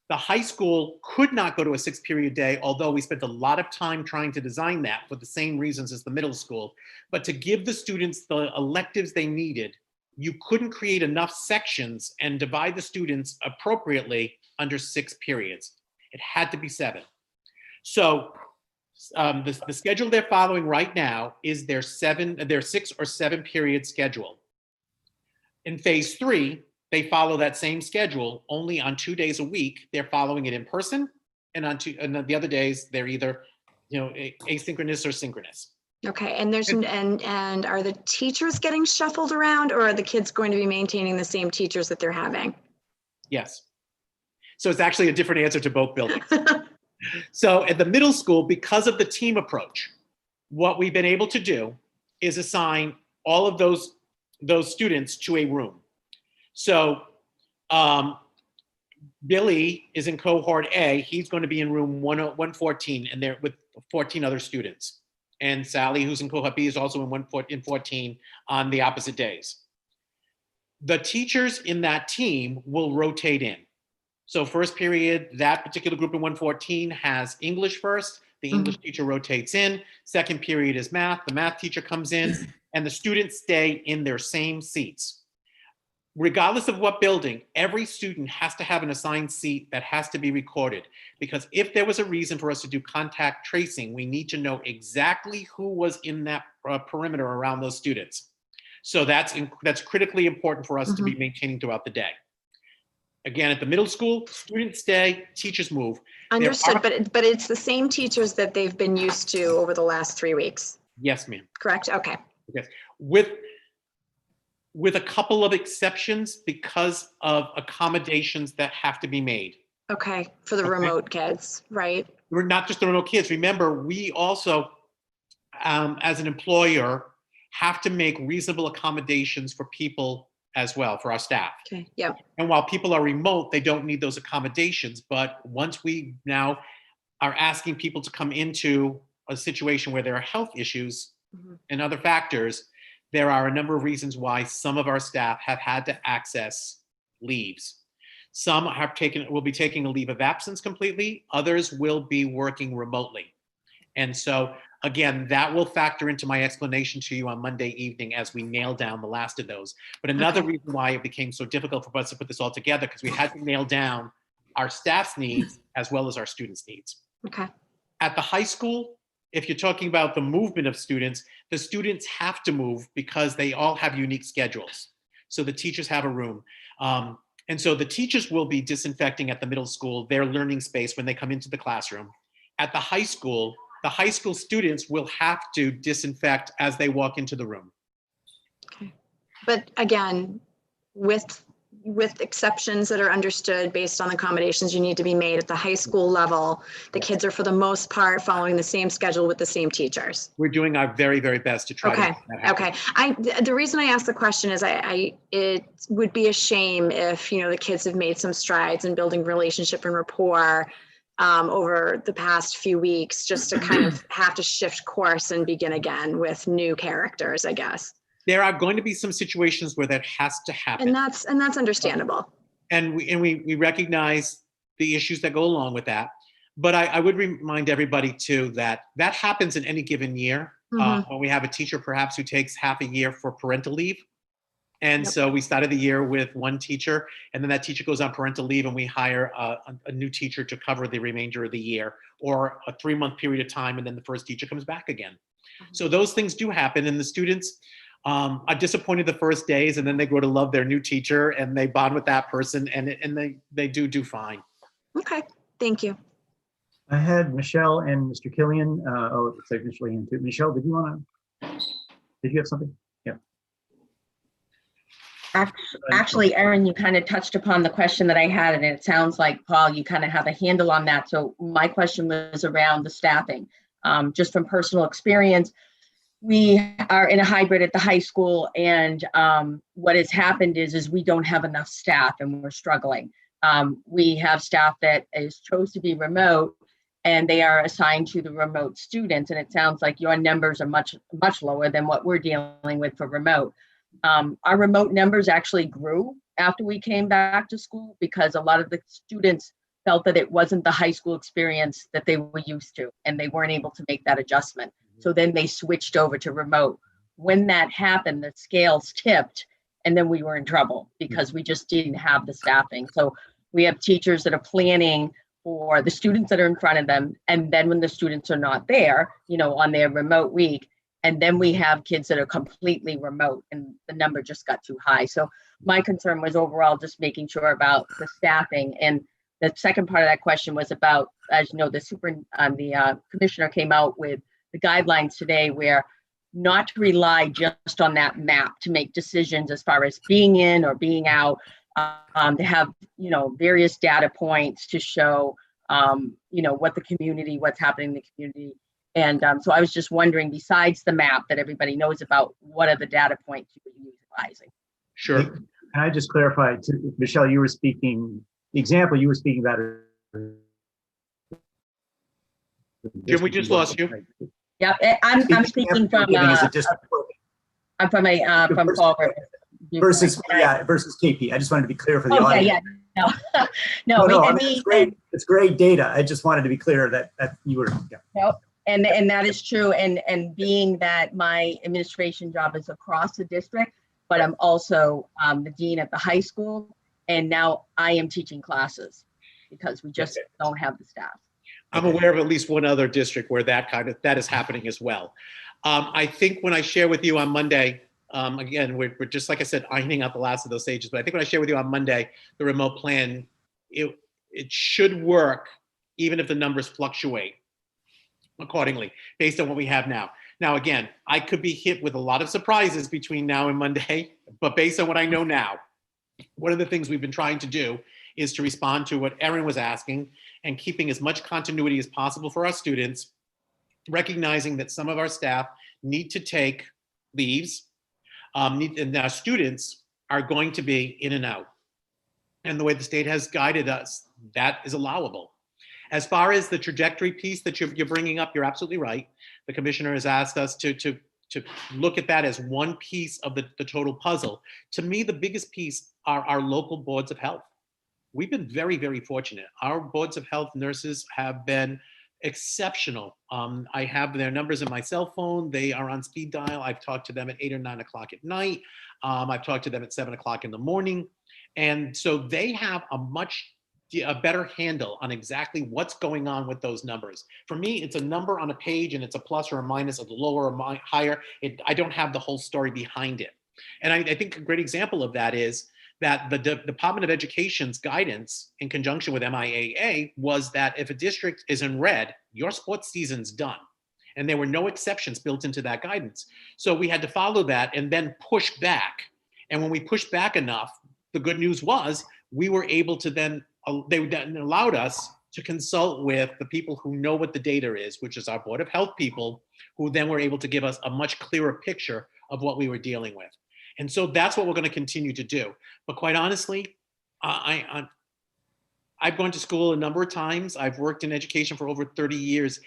S1: The high school could not go to a 6-period day, although we spent a lot of time trying to design that for the same reasons as the middle school. But to give the students the electives they needed, you couldn't create enough sections and divide the students appropriately under 6 periods. It had to be 7. So the schedule they're following right now is their 6 or 7 period schedule. In phase 3, they follow that same schedule, only on 2 days a week. They're following it in person, and on the other days they're either, asynchronous or synchronous.
S5: Okay, and and are the teachers getting shuffled around, or are the kids going to be maintaining the same teachers that they're having?
S1: Yes. So it's actually a different answer to both buildings. So at the middle school, because of the team approach, what we've been able to do is assign all of those students to a room. So Billy is in cohort A. He's going to be in room 114, and they're with 14 other students. And Sally, who's in cohort B, is also in 14 on the opposite days. The teachers in that team will rotate in. So first period, that particular group in 114 has English first. The English teacher rotates in. Second period is math. The math teacher comes in, and the students stay in their same seats. Regardless of what building, every student has to have an assigned seat that has to be recorded, because if there was a reason for us to do contact tracing, we need to know exactly who was in that perimeter around those students. So that's critically important for us to be maintaining throughout the day. Again, at the middle school, students stay, teachers move.
S5: Understood, but it's the same teachers that they've been used to over the last 3 weeks,
S1: Yes, ma'am.
S5: correct? Okay.
S1: Yes. With a couple of exceptions because of accommodations that have to be made.
S5: Okay, for the remote kids, right?
S1: We're not just the remote kids. Remember, we also, as an employer, have to make reasonable accommodations for people as well, for our staff.
S5: Okay, yep.
S1: And while people are remote, they don't need those accommodations. But once we now are asking people to come into a situation where there are health issues and other factors, there are a number of reasons why some of our staff have had to access leaves. Some will be taking a leave of absence completely. Others will be working remotely. And so again, that will factor into my explanation to you on Monday evening as we nail down the last of those. But another reason why it became so difficult for us to put this all together, because we had to nail down our staff's needs as well as our students' needs.
S5: Okay.
S1: At the high school, if you're talking about the movement of students, the students have to move because they all have unique schedules. So the teachers have a room. And so the teachers will be disinfecting at the middle school, their learning space when they come into the classroom. At the high school students will have to disinfect as they walk into the room.
S5: Okay. But again, with with exceptions that are understood based on the accommodations you need to be made at the high school level, the kids are for the most part following the same schedule with the same teachers.
S1: We're doing our very, very best to try to
S5: Okay,
S1: make that happen.
S5: okay. The reason I asked the question is it would be a shame if, you know, the kids have made some strides in building relationship and rapport over the past few weeks, just to kind of have to shift course and begin again with new characters, I guess.
S1: There are going to be some situations where that has to happen.
S5: And that's understandable.
S1: And we recognize the issues that go along with that. But I would remind everybody too that happens in any given year. When we have a teacher perhaps who takes half a year for parental leave. And
S5: Yep.
S1: so we started the year with one teacher, and then that teacher goes on parental leave, and we hire a new teacher to cover the remainder of the year, or a 3-month period of time, and then the first teacher comes back again. So those things do happen, and the students are disappointed the first days, and then they grow to love their new teacher, and they bond with that person, and they do fine.
S5: Okay, thank you.
S3: I had Michelle and Mr. Killian. Oh, it looks like Michelle and too. Michelle, did you have something? Yeah.
S8: Actually, Erin, you kind of touched upon the question that I had, and it sounds like, Paul, you kind of have a handle on that. So my question was around the staffing. Just from personal experience, we are in a hybrid at the high school, and what has happened is we don't have enough staff, and we're struggling. We have staff that is chose to be remote, and they are assigned to the remote students. And it sounds like your numbers are much lower than what we're dealing with for remote. Our remote numbers actually grew after we came back to school, because a lot of the students felt that it wasn't the high school experience that they were used to, and they weren't able to make that adjustment. So then they switched over to remote. When that happened, the scales tipped, and then we were in trouble because we just didn't have the staffing. So we have teachers that are planning for the students that are in front of them, and then when the students are not there, you know, on their remote week, and then we have kids that are completely remote, and the number just got too high. So my concern was overall just making sure about the staffing. And the second part of that question was about, as you know, the commissioner came out with the guidelines today, where not to rely just on that map to make decisions as far as being in or being out, to have, you know, various data points to show, you know, what's happening in the community. And so I was just wondering, besides the map that everybody knows about, what are the data points you're utilizing?
S1: Sure.
S3: Can I just clarify, Michelle, you were speaking, the example you were speaking about.
S1: Jim, we just lost you.
S8: Yeah, I'm speaking from I'm from Paul River.
S3: Versus KP. I just wanted to be clear for the
S8: Oh,
S3: audience.
S8: yeah, no.
S3: I mean, it's great. It's great data. I just wanted to be clear that you were. Yeah.
S8: And that is true. And being that my administration job is across the district, but I'm also the dean at the high school, and now I am teaching classes because we just don't have the staff.
S1: I'm aware of at least one other district where that is happening as well. I think when I share with you on Monday, again, we're just, like I said, ironing out the last of those stages, but I think when I share with you on Monday, the remote plan, it should work even if the numbers fluctuate accordingly based on what we have now. Now, again, I could be hit with a lot of surprises between now and Monday, but based on what I know now, one of the things we've been trying to do is to respond to what Erin was asking and keeping as much continuity as possible for our students, recognizing that some of our staff need to take leaves, and our students are going to be in and out. And the way the state has guided us, that is allowable. As far as the trajectory piece that you're bringing up, you're absolutely right. The commissioner has asked us to look at that as one piece of the total puzzle. To me, the biggest piece are our local boards of health. We've been very, very fortunate. Our boards of health nurses have been exceptional. I have their numbers in my cell phone. They are on speed dial. I've talked to them at 8 or 9 o'clock at night. I've talked to them at 7 o'clock in the morning. And so they have a better handle on exactly what's going on with those numbers. For me, it's a number on a page, and it's a plus or a minus, of the lower or higher. I don't have the whole story behind it. And I think a great example of that is that the Department of Education's guidance in conjunction with MIAA was that if a district is in red, your sports season's done. And there were no exceptions built into that guidance. So we had to follow that and then push back. And when we pushed back enough, the good news was we were able to then, they then allowed us to consult with the people who know what the data is, which is our Board of Health people, who then were able to give us a much clearer picture of what we were dealing with. And so that's what we're going to continue to do. But quite honestly, I've gone to school a number of times. I've worked in education for over 30 years.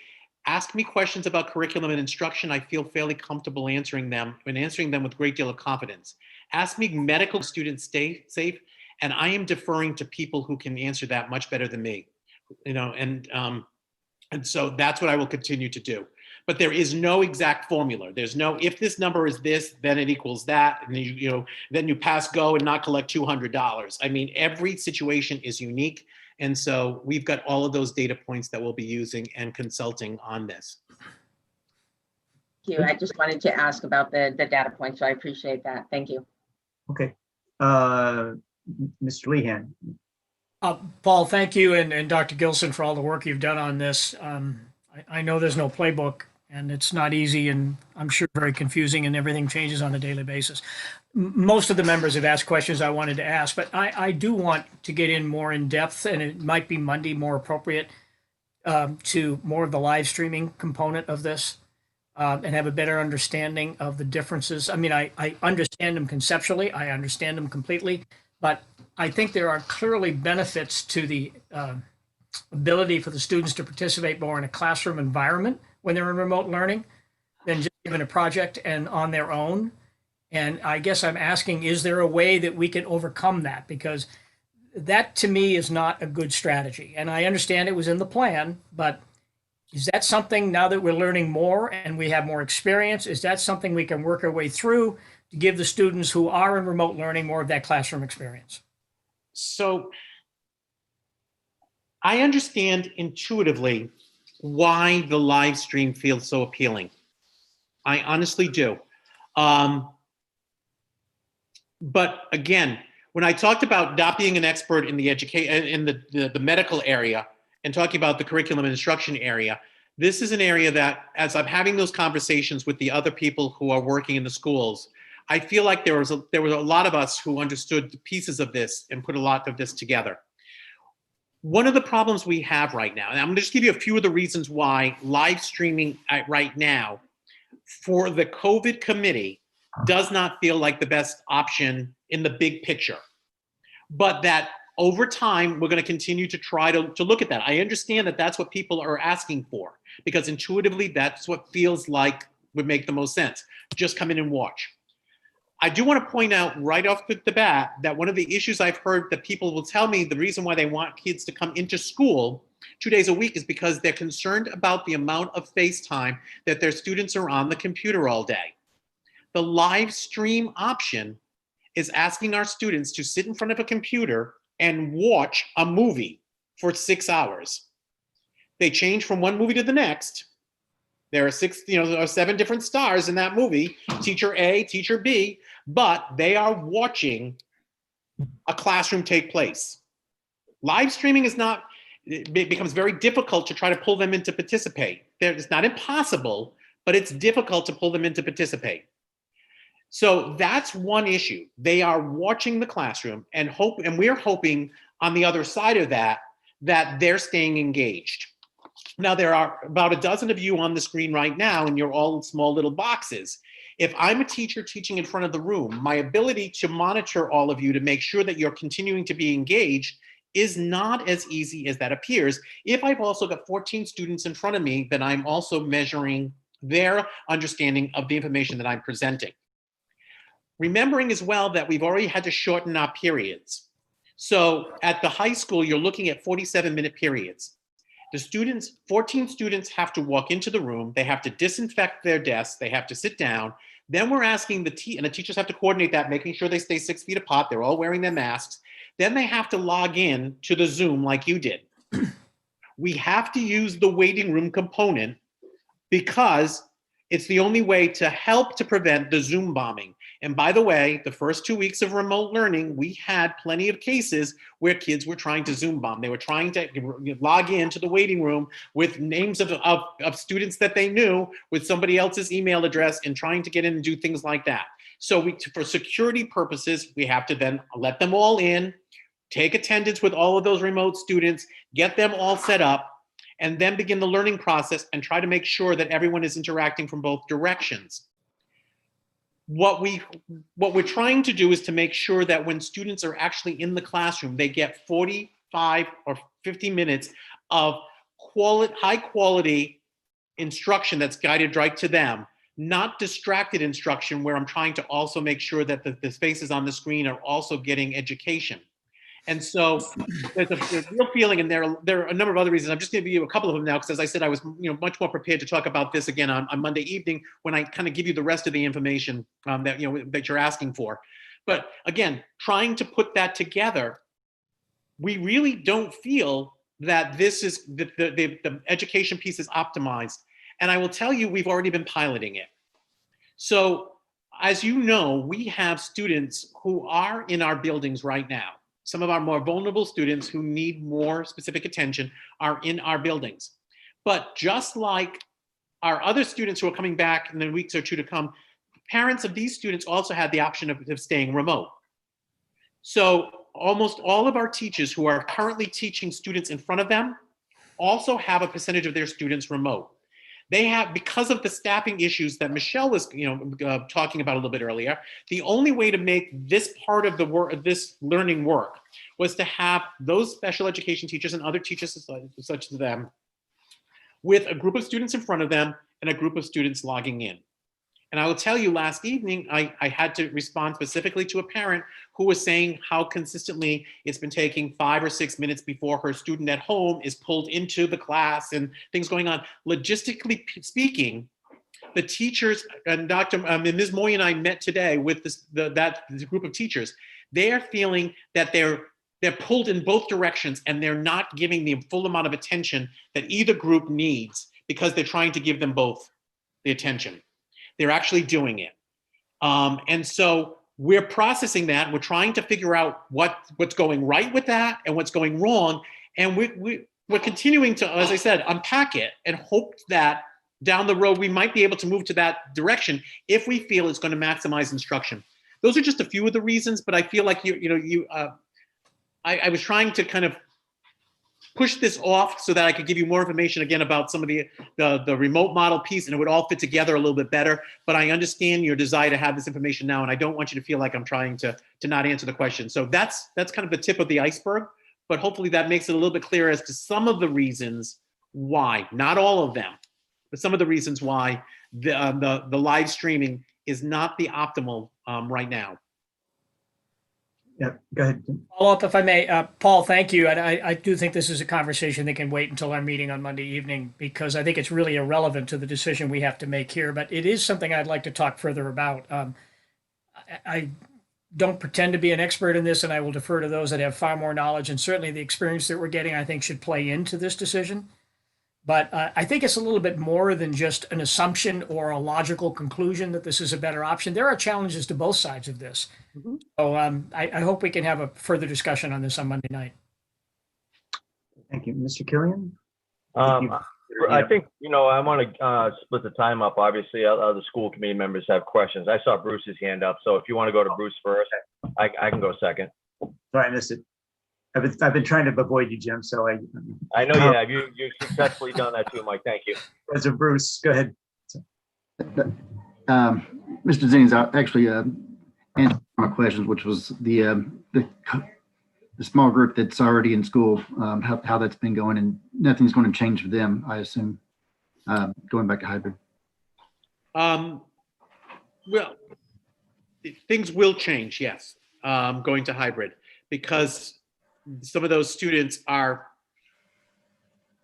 S1: Ask me questions about curriculum and instruction. I feel fairly comfortable answering them and answering them with a great deal of confidence. Ask me medical students stay safe, and I am deferring to people who can answer that much better than me. You know, and so that's what I will continue to do. But there is no exact formula. There's no, if this number is this, then it equals that, and then you pass go and not collect $200. I mean, every situation is unique. And so we've got all of those data points that we'll be using and consulting on this.
S8: Thank you. I just wanted to ask about the data points, so I appreciate that. Thank you.
S3: Okay. Mr. Lehan.
S7: Paul, thank you, and Dr. Gilson for all the work you've done on this. I know there's no playbook, and it's not easy, and I'm sure very confusing, and everything changes on a daily basis. Most of the members have asked questions I wanted to ask, but I do want to get in more in depth, and it might be Monday more appropriate to more of the live streaming component of this and have a better understanding of the differences. I mean, I understand them conceptually, I understand them completely, but I think there are clearly benefits to the ability for the students to participate more in a classroom environment when they're in remote learning than just given a project and on their own. And I guess I'm asking, is there a way that we can overcome that? Because that to me is not a good strategy. And I understand it was in the plan, but is that something, now that we're learning more and we have more experience, is that something we can work our way through to give the students who are in remote learning more of that classroom experience?
S1: So I understand intuitively why the live stream feels so appealing. I honestly do. But again, when I talked about not being an expert in the education, in the medical area, and talking about the curriculum and instruction area, this is an area that, as I'm having those conversations with the other people who are working in the schools, I feel like there was a lot of us who understood the pieces of this and put a lot of this together. One of the problems we have right now, and I'm going to just give you a few of the reasons why live streaming right now for the COVID committee does not feel like the best option in the big picture. But that over time, we're going to continue to try to look at that. I understand that that's what people are asking for, because intuitively, that's what feels like would make the most sense. Just come in and watch. I do want to point out right off the bat that one of the issues I've heard that people will tell me the reason why they want kids to come into school 2 days a week is because they're concerned about the amount of face time that their students are on the computer all day. The live stream option is asking our students to sit in front of a computer and watch a movie for 6 hours. They change from one movie to the next. There are 7 different stars in that movie, teacher A, teacher B, but they are watching a classroom take place. Live streaming is not, it becomes very difficult to try to pull them in to participate. It's not impossible, but it's difficult to pull them in to participate. So that's one issue. They are watching the classroom and we're hoping on the other side of that they're staying engaged. Now, there are about a dozen of you on the screen right now, and you're all in small little boxes. If I'm a teacher teaching in front of the room, my ability to monitor all of you to make sure that you're continuing to be engaged is not as easy as that appears. If I've also got 14 students in front of me, then I'm also measuring their understanding of the information that I'm presenting. Remembering as well that we've already had to shorten our periods. So at the high school, you're looking at 47-minute periods. The students, 14 students have to walk into the room. They have to disinfect their desks. They have to sit down. Then we're asking and the teachers have to coordinate that, making sure they stay 6 feet apart. They're all wearing their masks. Then they have to log in to the Zoom like you did. We have to use the waiting room component because it's the only way to help to prevent the Zoom bombing. And by the way, the first 2 weeks of remote learning, we had plenty of cases where kids were trying to Zoom bomb. They were trying to log into the waiting room with names of students that they knew with somebody else's email address and trying to get in and do things like that. So for security purposes, we have to then let them all in, take attendance with all of those remote students, get them all set up, and then begin the learning process and try to make sure that everyone is interacting from both directions. What we're trying to do is to make sure that when students are actually in the classroom, they get 45 or 50 minutes of high quality instruction that's guided right to them, not distracted instruction where I'm trying to also make sure that the faces on the screen are also getting education. And so there's a real feeling, and there are a number of other reasons. I'm just going to give you a couple of them now, because as I said, I was much more prepared to talk about this again on Monday evening when I kind of give you the rest of the information that you're asking for. But again, trying to put that together, we really don't feel that this is the education piece is optimized. And I will tell you, we've already been piloting it. So as you know, we have students who are in our buildings right now. Some of our more vulnerable students who need more specific attention are in our buildings. But just like our other students who are coming back in the weeks or two to come, parents of these students also had the option of staying remote. So almost all of our teachers who are currently teaching students in front of them also have a percentage of their students remote. They have, because of the staffing issues that Michelle was talking about a little bit earlier, the only way to make this part of the work, of this learning work, was to have those special education teachers and other teachers such as them with a group of students in front of them and a group of students logging in. And I will tell you, last evening, I had to respond specifically to a parent who was saying how consistently it's been taking 5 or 6 minutes before her student at home is pulled into the class and things going on. Logistically speaking, the teachers, and Ms. Moy and I met today with this group of teachers. They are feeling that they're pulled in both directions and they're not giving the full amount of attention that either group needs because they're trying to give them both the attention. They're actually doing it. And so we're processing that. We're trying to figure out what's going right with that and what's going wrong. And we're continuing to, as I said, unpack it and hope that down the road, we might be able to move to that direction if we feel it's going to maximize instruction. Those are just a few of the reasons, but I feel like I was trying to kind of push this off so that I could give you more information again about some of the remote model piece, and it would all fit together a little bit better. But I understand your desire to have this information now, and I don't want you to feel like I'm trying to not answer the question. So that's kind of the tip of the iceberg, but hopefully that makes it a little bit clearer as to some of the reasons why, not all of them, but some of the reasons why the live streaming is not the optimal right now.
S3: Yeah, go ahead.
S7: Follow up if I may. Paul, thank you. And I do think this is a conversation that can wait until our meeting on Monday evening, because I think it's really irrelevant to the decision we have to make here. But it is something I'd like to talk further about. I don't pretend to be an expert in this, and I will defer to those that have far more knowledge. And certainly the experience that we're getting, I think, should play into this decision. But I think it's a little bit more than just an assumption or a logical conclusion that this is a better option. There are challenges to both sides of this. Mm-hmm. So I hope we can have a further discussion on this on Monday night.
S3: Thank you. Mr. Killian?
S6: I think, I want to split the time up. Obviously, other school committee members have questions. I saw Bruce's hand up. So if you want to go to Bruce first, I can go second.
S3: Sorry, I missed it. I've been trying to avoid you, Jim. So
S6: I know you have. You've successfully done that too, Mike. Thank you.
S3: So Bruce, go ahead.
S9: Mr. Zines actually answered my questions, which was the small group that's already in school, how that's been going, and nothing's going to change for them, I assume, going back to hybrid.
S1: Well, things will change, yes, going to hybrid, because some of those students are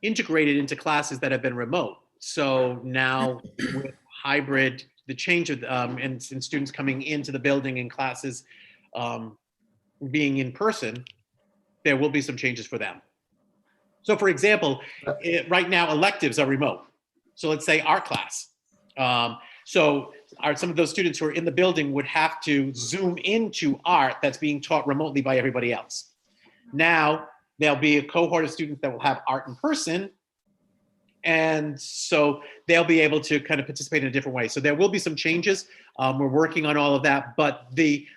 S1: integrated into classes that have been remote. So now with hybrid, the change of and students coming into the building and classes being in person, there will be some changes for them. So for example, right now electives are remote. So let's say art class. So some of those students who are in the building would have to Zoom into art that's being taught remotely by everybody else. Now, there'll be a cohort of students that will have art in person, And so they'll be able to kind of participate in a different way. So there will be some changes. We're working on all of that, but the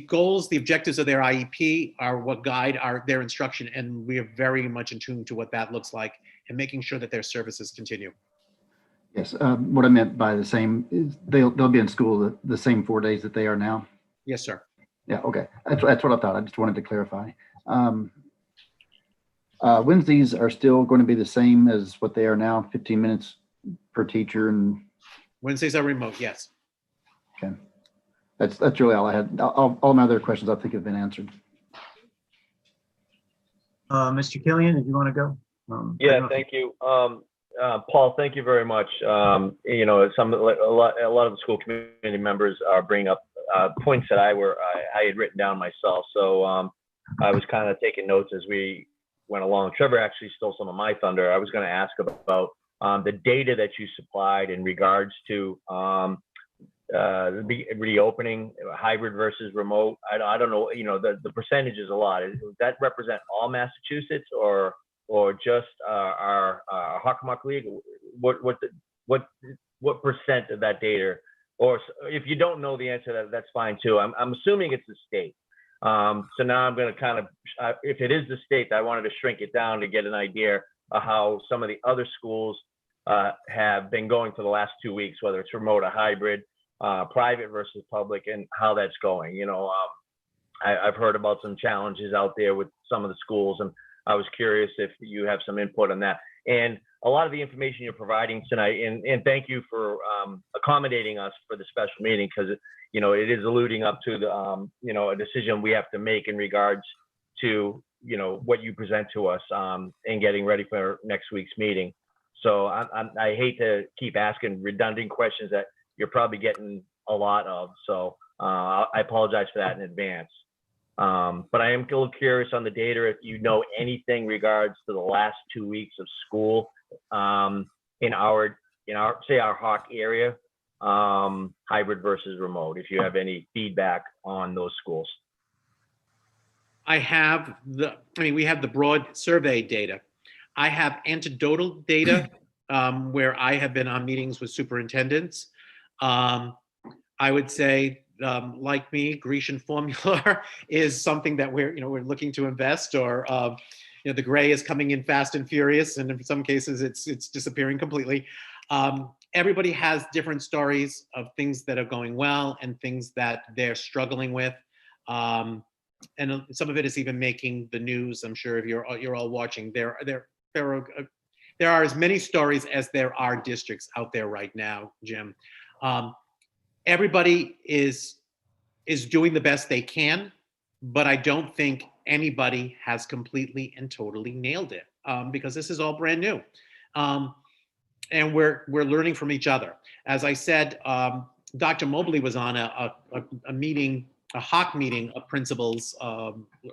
S1: goals, the objectives of their IEP are what guide their instruction, and we are very much in tune to what that looks like and making sure that their services continue.
S9: Yes, what I meant by the same is they'll be in school the same 4 days that they are now.
S1: Yes, sir.
S9: Yeah, okay. That's what I thought. I just wanted to clarify. Wednesdays are still going to be the same as what they are now, 15 minutes per teacher, and
S1: Wednesdays are remote, yes.
S9: okay. That's really all I had. All my other questions I think have been answered.
S3: Mr. Killian, if you want to go. I don't
S6: Yeah,
S3: know if-
S6: thank you. Paul, thank you very much. You know, a lot of the school community members are bringing up points that I had written down myself. So I was kind of taking notes as we went along. Trevor actually stole some of my thunder. I was going to ask about the data that you supplied in regards to the reopening, hybrid versus remote. I don't know, you know, the percentage is a lot. Does that represent all Massachusetts or just our Hockomock League? What percent of that data? Or if you don't know the answer, that's fine too. I'm assuming it's the state. So now I'm going to kind of, if it is the state, I wanted to shrink it down to get an idea of how some of the other schools have been going for the last 2 weeks, whether it's remote or hybrid, private versus public, and how that's going. You know, I've heard about some challenges out there with some of the schools, and I was curious if you have some input on that. And a lot of the information you're providing tonight, and thank you for accommodating us for the special meeting, because you know it is alluding up to the you know, a decision we have to make in regards to, you know, what you present to us and getting ready for next week's meeting. So I hate to keep asking redundant questions that you're probably getting a lot of. So I apologize for that in advance. But I am a little curious on the data, if you know anything regards to the last 2 weeks of school in our say our Hawk area, hybrid versus remote, if you have any feedback on those schools.
S1: We have the broad survey data. I have anecdotal data where I have been on meetings with superintendents. I would say, like me, Grecian formula is something that we're looking to invest, or the gray is coming in fast and furious, and in some cases it's disappearing completely. Everybody has different stories of things that are going well and things that they're struggling with. And some of it is even making the news. I'm sure if you're all watching, there are as many stories as there are districts out there right now, Jim. Everybody is doing the best they can, but I don't think anybody has completely and totally nailed it, because this is all brand new. And we're learning from each other. As I said, Dr. Mobley was on a meeting, a Hawk meeting of principals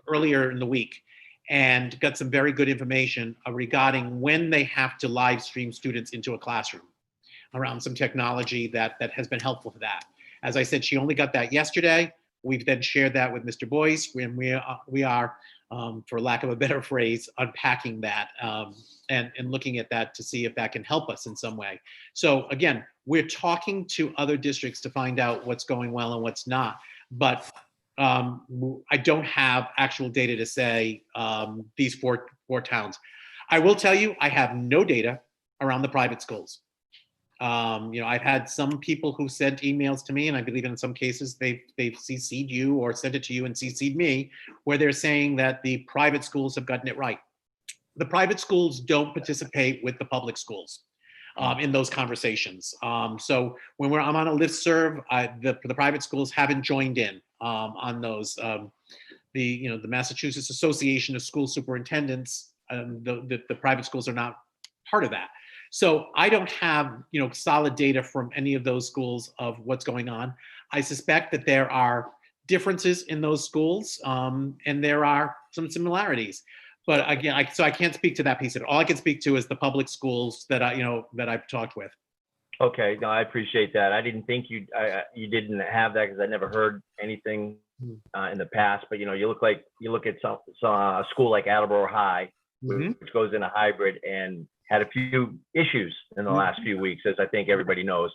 S1: earlier in the week, and got some very good information regarding when they have to live stream students into a classroom around some technology that has been helpful for that. As I said, she only got that yesterday. We've then shared that with Mr. Boyce, and we are, for lack of a better phrase, unpacking that and looking at that to see if that can help us in some way. So again, we're talking to other districts to find out what's going well and what's not. But I don't have actual data to say these four towns. I will tell you, I have no data around the private schools. I've had some people who sent emails to me, and I believe in some cases they've CC'd you or sent it to you and CC'd me, where they're saying that the private schools have gotten it right. The private schools don't participate with the public schools in those conversations. So when I'm on a listserv, the private schools haven't joined in on those. The Massachusetts Association of School Superintendents, the private schools are not part of that. So I don't have solid data from any of those schools of what's going on. I suspect that there are differences in those schools, and there are some similarities. But again, I can't speak to that piece of it. All I can speak to is the public schools that I've talked with.
S6: Okay, no, I appreciate that. I didn't think you didn't have that, because I never heard anything in the past. But you look at a school like Attleboro High, which goes in a hybrid, and had a few issues in the last few weeks, as I think everybody knows.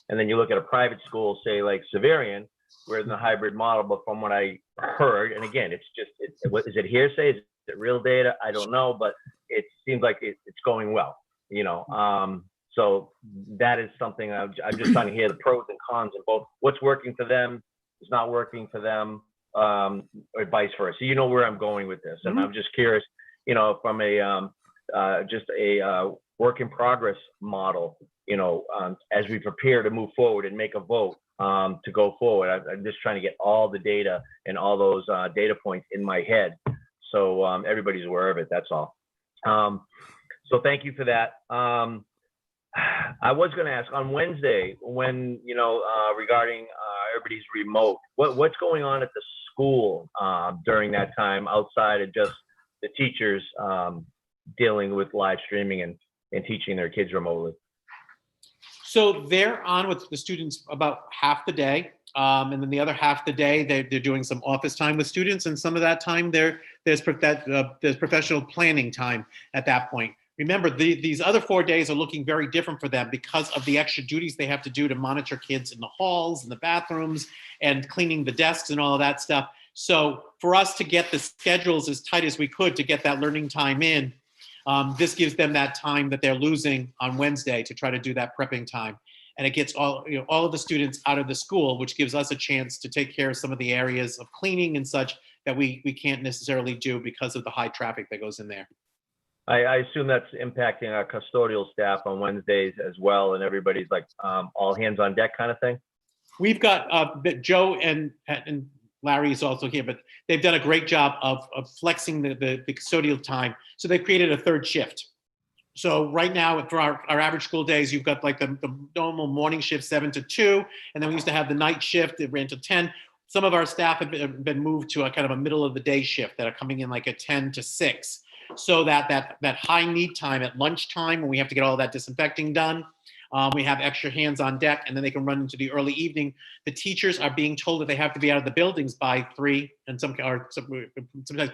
S6: And then you look at a private school, say like Xaverian, we're in the hybrid model, but from what I heard, and again, is it hearsay? Is it real data? I don't know, but it seems like it's going well, you know. So that is something I'm just trying to hear the pros and cons of both. What's working for them is not working for them, or vice versa. So you know where I'm going with this, and I'm just curious, you know, from a just a work in progress model, you know, as we prepare to move forward and make a vote to go forward. I'm just trying to get all the data and all those data points in my head, so everybody's aware of it. That's all. So thank you for that. I was going to ask on Wednesday, when, you know, regarding everybody's remote, what's going on at the school during that time outside of just the teachers dealing with live streaming and teaching their kids remotely?
S1: So they're on with the students about half the day. And then the other half of the day, they're doing some office time with students. And some of that time there's professional planning time at that point. Remember, these other 4 days are looking very different for them because of the extra duties they have to do to monitor kids in the halls and the bathrooms and cleaning the desks and all of that stuff. So for us to get the schedules as tight as we could to get that learning time in, this gives them that time that they're losing on Wednesday to try to do that prepping time. And it gets all of the students out of the school, which gives us a chance to take care of some of the areas of cleaning and such that we can't necessarily do because of the high traffic that goes in there.
S6: I assume that's impacting our custodial staff on Wednesdays as well, and everybody's like all hands on deck kind of thing.
S1: We've got Joe and Larry is also here, but they've done a great job of flexing the custodial time. So they've created a third shift. So right now, for our average school days, you've got like the normal morning shift 7 to 2, and then we used to have the night shift. It ran to 10. Some of our staff have been moved to a kind of a middle of the day shift that are coming in like a 10 to 6. So that high need time at lunchtime when we have to get all that disinfecting done, we have extra hands on deck, and then they can run into the early evening. The teachers are being told that they have to be out of the buildings by 3, and sometimes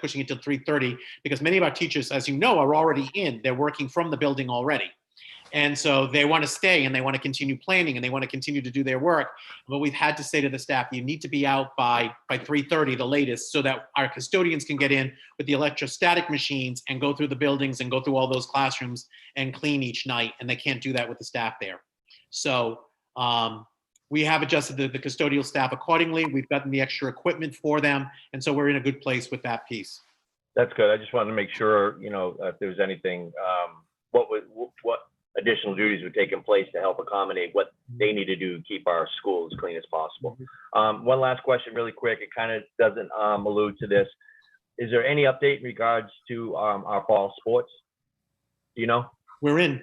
S1: pushing it till 3:30, because many of our teachers, as you know, are already in. They're working from the building already. And so they want to stay and they want to continue planning and they want to continue to do their work. But we've had to say to the staff, you need to be out by 3:30, the latest, so that our custodians can get in with the electrostatic machines and go through the buildings and go through all those classrooms and clean each night. And they can't do that with the staff there. So we have adjusted the custodial staff accordingly. We've gotten the extra equipment for them. And so we're in a good place with that piece.
S6: That's good. I just wanted to make sure, you know, if there was anything, what additional duties were taking place to help accommodate what they need to do to keep our school as clean as possible. One last question really quick. It kind of doesn't allude to this. Is there any update in regards to our fall sports? Do you know?
S1: We're in.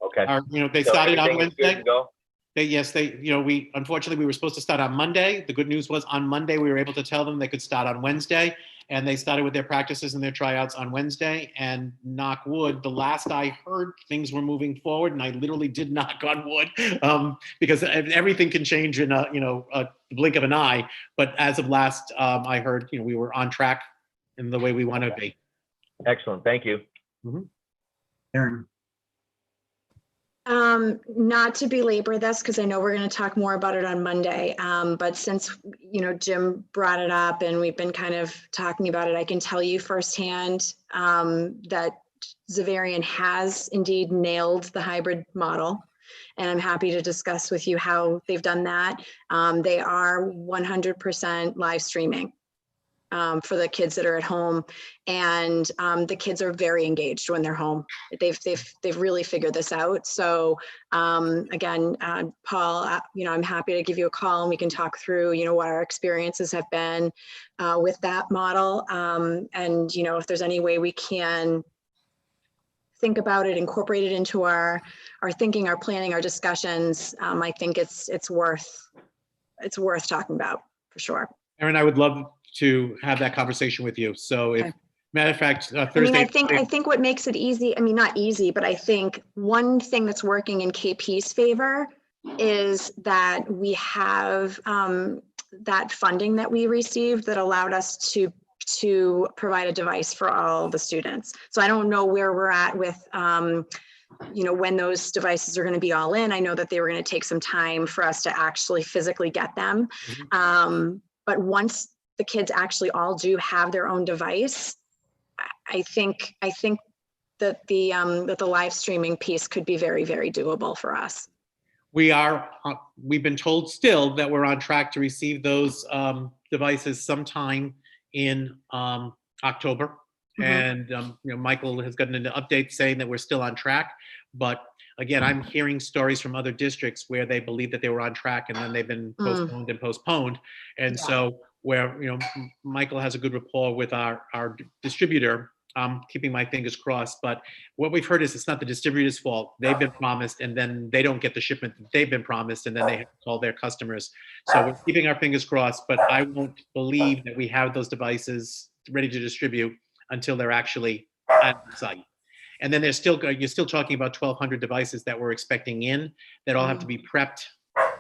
S6: Okay.
S1: They started on Wednesday.
S6: Go?
S1: Unfortunately, we were supposed to start on Monday. The good news was on Monday, we were able to tell them they could start on Wednesday. And they started with their practices and their tryouts on Wednesday. And knock wood, the last I heard, things were moving forward. And I literally did knock on wood because everything can change in a blink of an eye. But as of last I heard, we were on track in the way we want to be.
S6: Excellent. Thank you.
S3: Aaron.
S5: Not to belabor this, because I know we're going to talk more about it on Monday. But since, Jim brought it up and we've been kind of talking about it, I can tell you firsthand that Xaverian has indeed nailed the hybrid model. And I'm happy to discuss with you how they've done that. They are 100% live streaming for the kids that are at home, and the kids are very engaged when they're home. They've really figured this out. So again, Paul, I'm happy to give you a call and we can talk through, what our experiences have been with that model, and if there's any way we can think about it, incorporate it into our thinking, our planning, our discussions. I think it's worth talking about for sure.
S1: Aaron, I would love to have that conversation with you. So if, matter of fact, Thursday.
S5: I think what makes it easy, not easy, but I think one thing that's working in KP's favor is that we have that funding that we received that allowed us to provide a device for all the students. So I don't know where we're at with when those devices are going to be all in. I know that they were going to take some time for us to actually physically get them. But once the kids actually all do have their own device, I think that the live streaming piece could be very, very doable for us.
S1: We've been told still that we're on track to receive those devices sometime in October. And Michael has gotten an update saying that we're still on track. But again, I'm hearing stories from other districts where they believe that they were on track and then they've been postponed. And so where Michael has a good rapport with our distributor, I'm keeping my fingers crossed. But what we've heard is it's not the distributor's fault. They've been promised and then they don't get the shipment that they've been promised, and then they have to call their customers. So we're keeping our fingers crossed, but I won't believe that we have those devices ready to distribute until they're actually at the site. And then you're still talking about 1,200 devices that we're expecting in that all have to be prepped,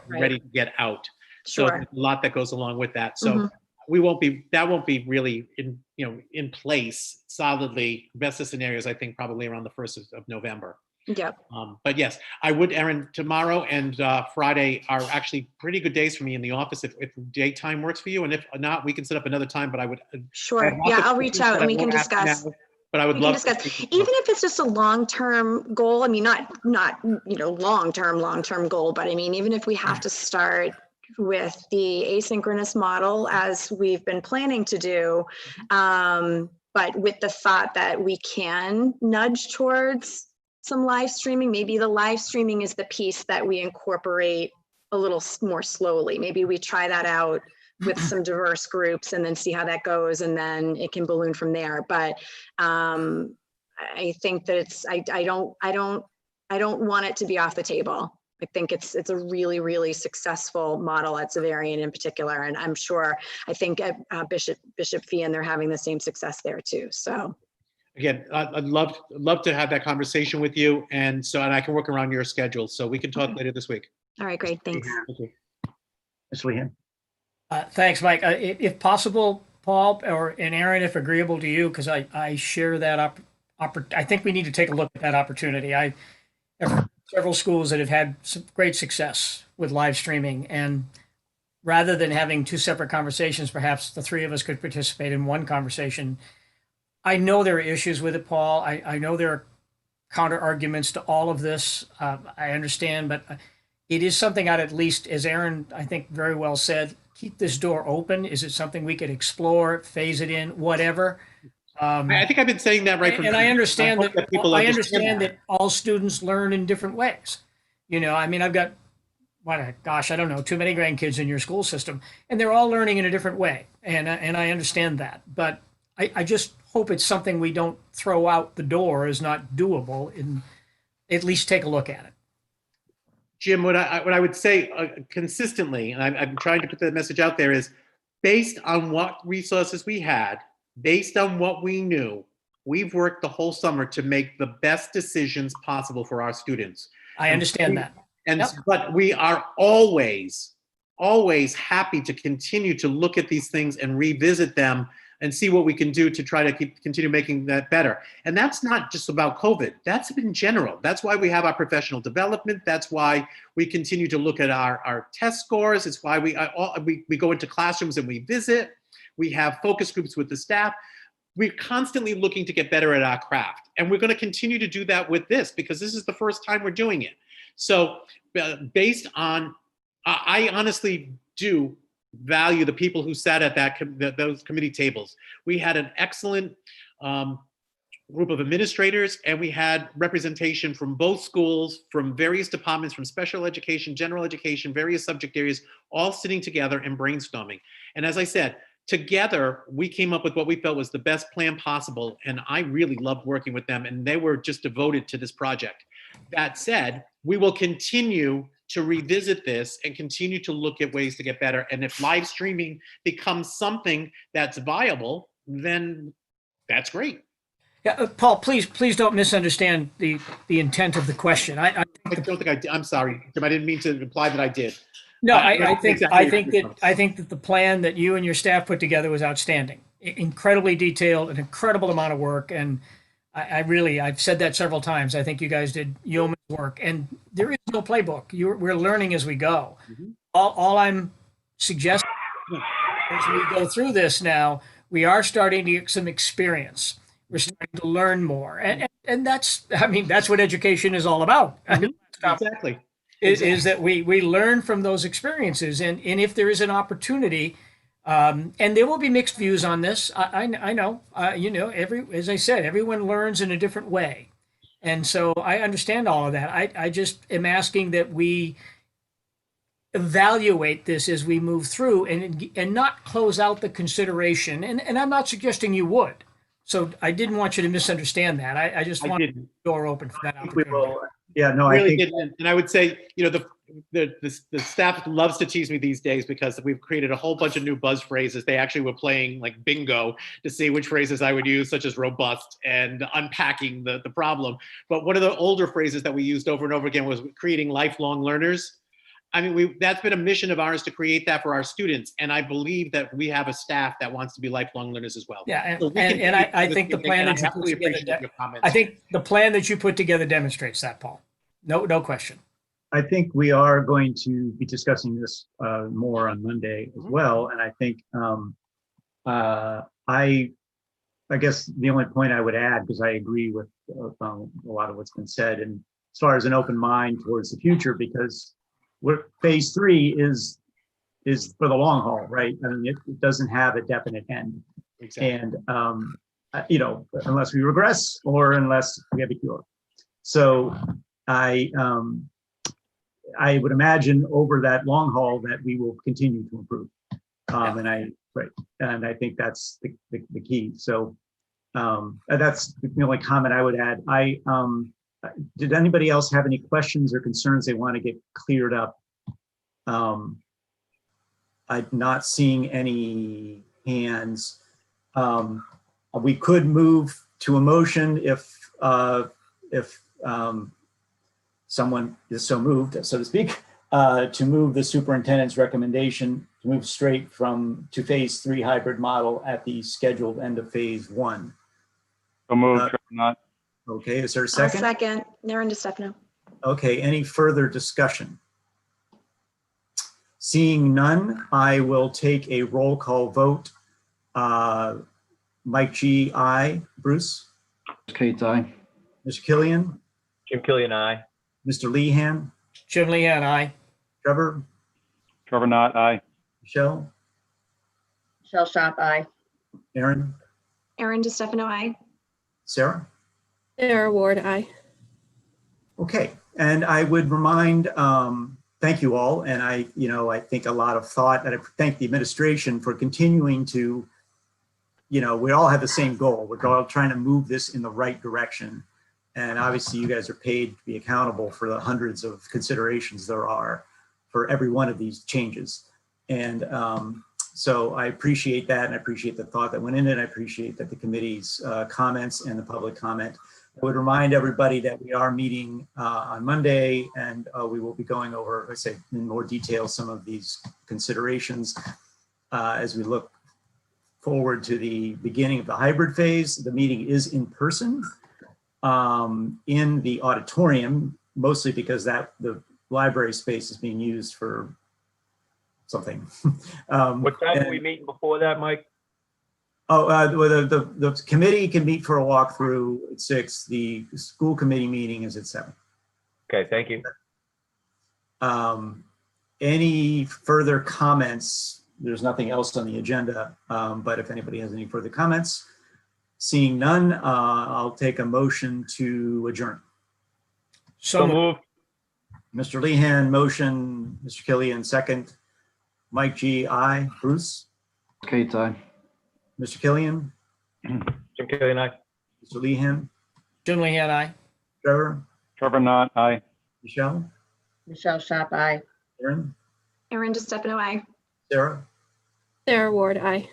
S1: ready to get out. So there's a lot that goes along with that. So that won't be really in place solidly. Best of scenarios, I think probably around the 1st of November.
S5: Yep.
S1: But yes, I would, Erin, tomorrow and Friday are actually pretty good days for me in the office if daytime works for you. And if not, we can set up another time, but I would.
S5: Sure. Yeah, I'll reach out and we can discuss.
S1: But I would love to
S5: discuss, even if it's just a long-term goal. I mean, not long-term goal, but I mean, even if we have to start with the asynchronous model as we've been planning to do, but with the thought that we can nudge towards some live streaming. Maybe the live streaming is the piece that we incorporate a little more slowly. Maybe we try that out with some diverse groups and then see how that goes, and then it can balloon from there. But I think that I don't want it to be off the table. I think it's a really, really successful model at Xaverian in particular, and I think at Bishop Fee, and they're having the same success there too. So
S1: again, I'd love to have that conversation with you, and I can work around your schedule, so we can talk later this week.
S5: All right, great, thanks.
S3: Ms. Lehan.
S7: Thanks, Mike. If possible, Paul and Aaron, if agreeable to you, because I share that I think we need to take a look at that opportunity. I have several schools that have had some great success with live streaming, and rather than having two separate conversations, perhaps the three of us could participate in one conversation. I know there are issues with it, Paul. I know there are counter arguments to all of this. I understand, but it is something I'd at least, as Aaron, I think very well said, keep this door open. Is it something we could explore, phase it in, whatever?
S1: I think I've been saying that right from.
S7: And I understand that
S1: people
S7: understand that all students learn in different ways. I mean, I've got, I don't know, too many grandkids in your school system, and they're all learning in a different way. And I understand that, but I just hope it's something we don't throw out the door as not doable, and at least take a look at it.
S1: Jim, what I would say consistently, and I'm trying to put the message out there, is based on what resources we had, based on what we knew, we've worked the whole summer to make the best decisions possible for our students.
S7: I understand that.
S1: But we are always happy to continue to look at these things and revisit them and see what we can do to try to continue making that better. And that's not just about COVID. That's in general. That's why we have our professional development. That's why we continue to look at our test scores. It's why we go into classrooms and we visit. We have focus groups with the staff. We're constantly looking to get better at our craft. And we're going to continue to do that with this, because this is the first time we're doing it. So based on, I honestly do value the people who sat at those committee tables. We had an excellent group of administrators, and we had representation from both schools, from various departments, from special education, general education, various subject areas, all sitting together and brainstorming. And as I said, together, we came up with what we felt was the best plan possible, and I really loved working with them, and they were just devoted to this project. That said, we will continue to revisit this and continue to look at ways to get better. And if live streaming becomes something that's viable, then that's great.
S7: Yeah, Paul, please don't misunderstand the intent of the question.
S1: I don't think I did. I'm sorry, Jim. I didn't mean to imply that I did.
S7: No, I think that the plan that you and your staff put together was outstanding, incredibly detailed, an incredible amount of work, and I've said that several times. I think you guys did yeoman's work, and there is no playbook. We're learning as we go.
S1: Mhm.
S7: All I'm suggesting as we go through this now, we are starting to get some experience. We're starting to learn more, and that's, I mean, that's what education is all about.
S1: Mhm. Exactly.
S7: Is that we learn from those experiences, and if there is an opportunity, and there will be mixed views on this. I know, you know, as I said, everyone learns in a different way, and so I understand all of that. I just am asking that we evaluate this as we move through, and not close out the consideration. And I'm not suggesting you would. So I didn't want you to misunderstand that. I just
S1: I
S7: want the
S1: didn't.
S7: door open for that
S3: I think we
S7: opportunity.
S3: will, yeah, no, I
S1: Really
S3: think,
S1: didn't. And I would say, you know, the staff loves to tease me these days because we've created a whole bunch of new buzz phrases. They actually were playing like bingo to see which phrases I would use, such as robust and unpacking the problem. But one of the older phrases that we used over and over again was creating lifelong learners. I mean, that's been a mission of ours to create that for our students. And I believe that we have a staff that wants to be lifelong learners as well.
S7: Yeah,
S1: So we can
S7: and I
S1: do
S7: think the
S1: this,
S7: plan
S1: and
S7: that
S1: I
S7: you put
S1: absolutely
S7: together,
S1: appreciate your comments.
S7: I think the plan that you put together demonstrates that, Paul. No question.
S3: I think we are going to be discussing this more on Monday as well. And I think I guess the only point I would add, because I agree with a lot of what's been said, and as far as an open mind towards the future, because phase 3 is for the long haul, right? I mean, it doesn't have a definite end.
S1: Exactly.
S3: And you know, unless we regress or unless we have a cure. So I would imagine over that long haul that we will continue to improve. And I think that's the key. So that's the only comment I would add. Did anybody else have any questions or concerns they want to get cleared up? I'm not seeing any hands. We could move to a motion if someone is so moved, so to speak, to move the superintendent's recommendation to move straight to phase 3 hybrid model at the scheduled end of phase 1.
S4: So moved, Trevor Knott.
S3: Okay, is there a
S5: I'll
S3: second?
S5: second. Naren DeStefano.
S3: Okay, any further discussion? Seeing none, I will take a roll call vote. Mike G, aye. Bruce?
S9: Kate's aye.
S3: Mr. Killian?
S6: Jim Killian, aye.
S3: Mr. Lehan?
S7: Jim Lehan, aye.
S3: Trevor?
S4: Trevor Knott, aye.
S3: Michelle?
S8: Michelle Shop, aye.
S3: Aaron?
S5: Naren DeStefano, aye.
S3: Sarah?
S10: Sarah Ward, aye.
S3: Okay, and I would remind, thank you all, and I think a lot of thought, and I thank the administration for continuing to, we all have the same goal. We're all trying to move this in the right direction. And obviously you guys are paid to be accountable for the hundreds of considerations there are for every one of these changes. And so I appreciate that, and I appreciate the thought that went in it. I appreciate that the committee's comments and the public comment. I would remind everybody that we are meeting on Monday, and we will be going over, let's say, in more detail some of these considerations as we look forward to the beginning of the hybrid phase. The meeting is in person in the auditorium, mostly because the library space is being used for something.
S6: What time are we meeting before that, Mike?
S3: The committee can meet for a walkthrough at 6. The school committee meeting is at 7.
S6: Okay, thank you.
S3: Any further comments? There's nothing else on the agenda, but if anybody has any further comments, seeing none, I'll take a motion to adjourn.
S6: So moved.
S3: Mr. Lehan, motion. Mr. Killian, second. Mike G, aye. Bruce?
S9: Kate's aye.
S3: Mr. Killian?
S6: Jim Killian, aye.
S3: Mr. Lehan?
S7: Jim Lehan, aye.
S3: Trevor?
S4: Trevor Knott, aye.
S3: Michelle?
S8: Michelle Shop, aye.
S3: Aaron?
S5: Naren DeStefano, aye.
S3: Sarah?
S10: Sarah Ward, aye.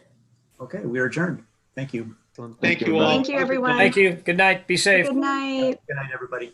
S3: Okay, we are adjourned. Thank you.
S1: Thank you all.
S5: Thank you, everyone.
S7: Thank you. Good night. Be safe.
S5: Good night.
S3: Good night, everybody.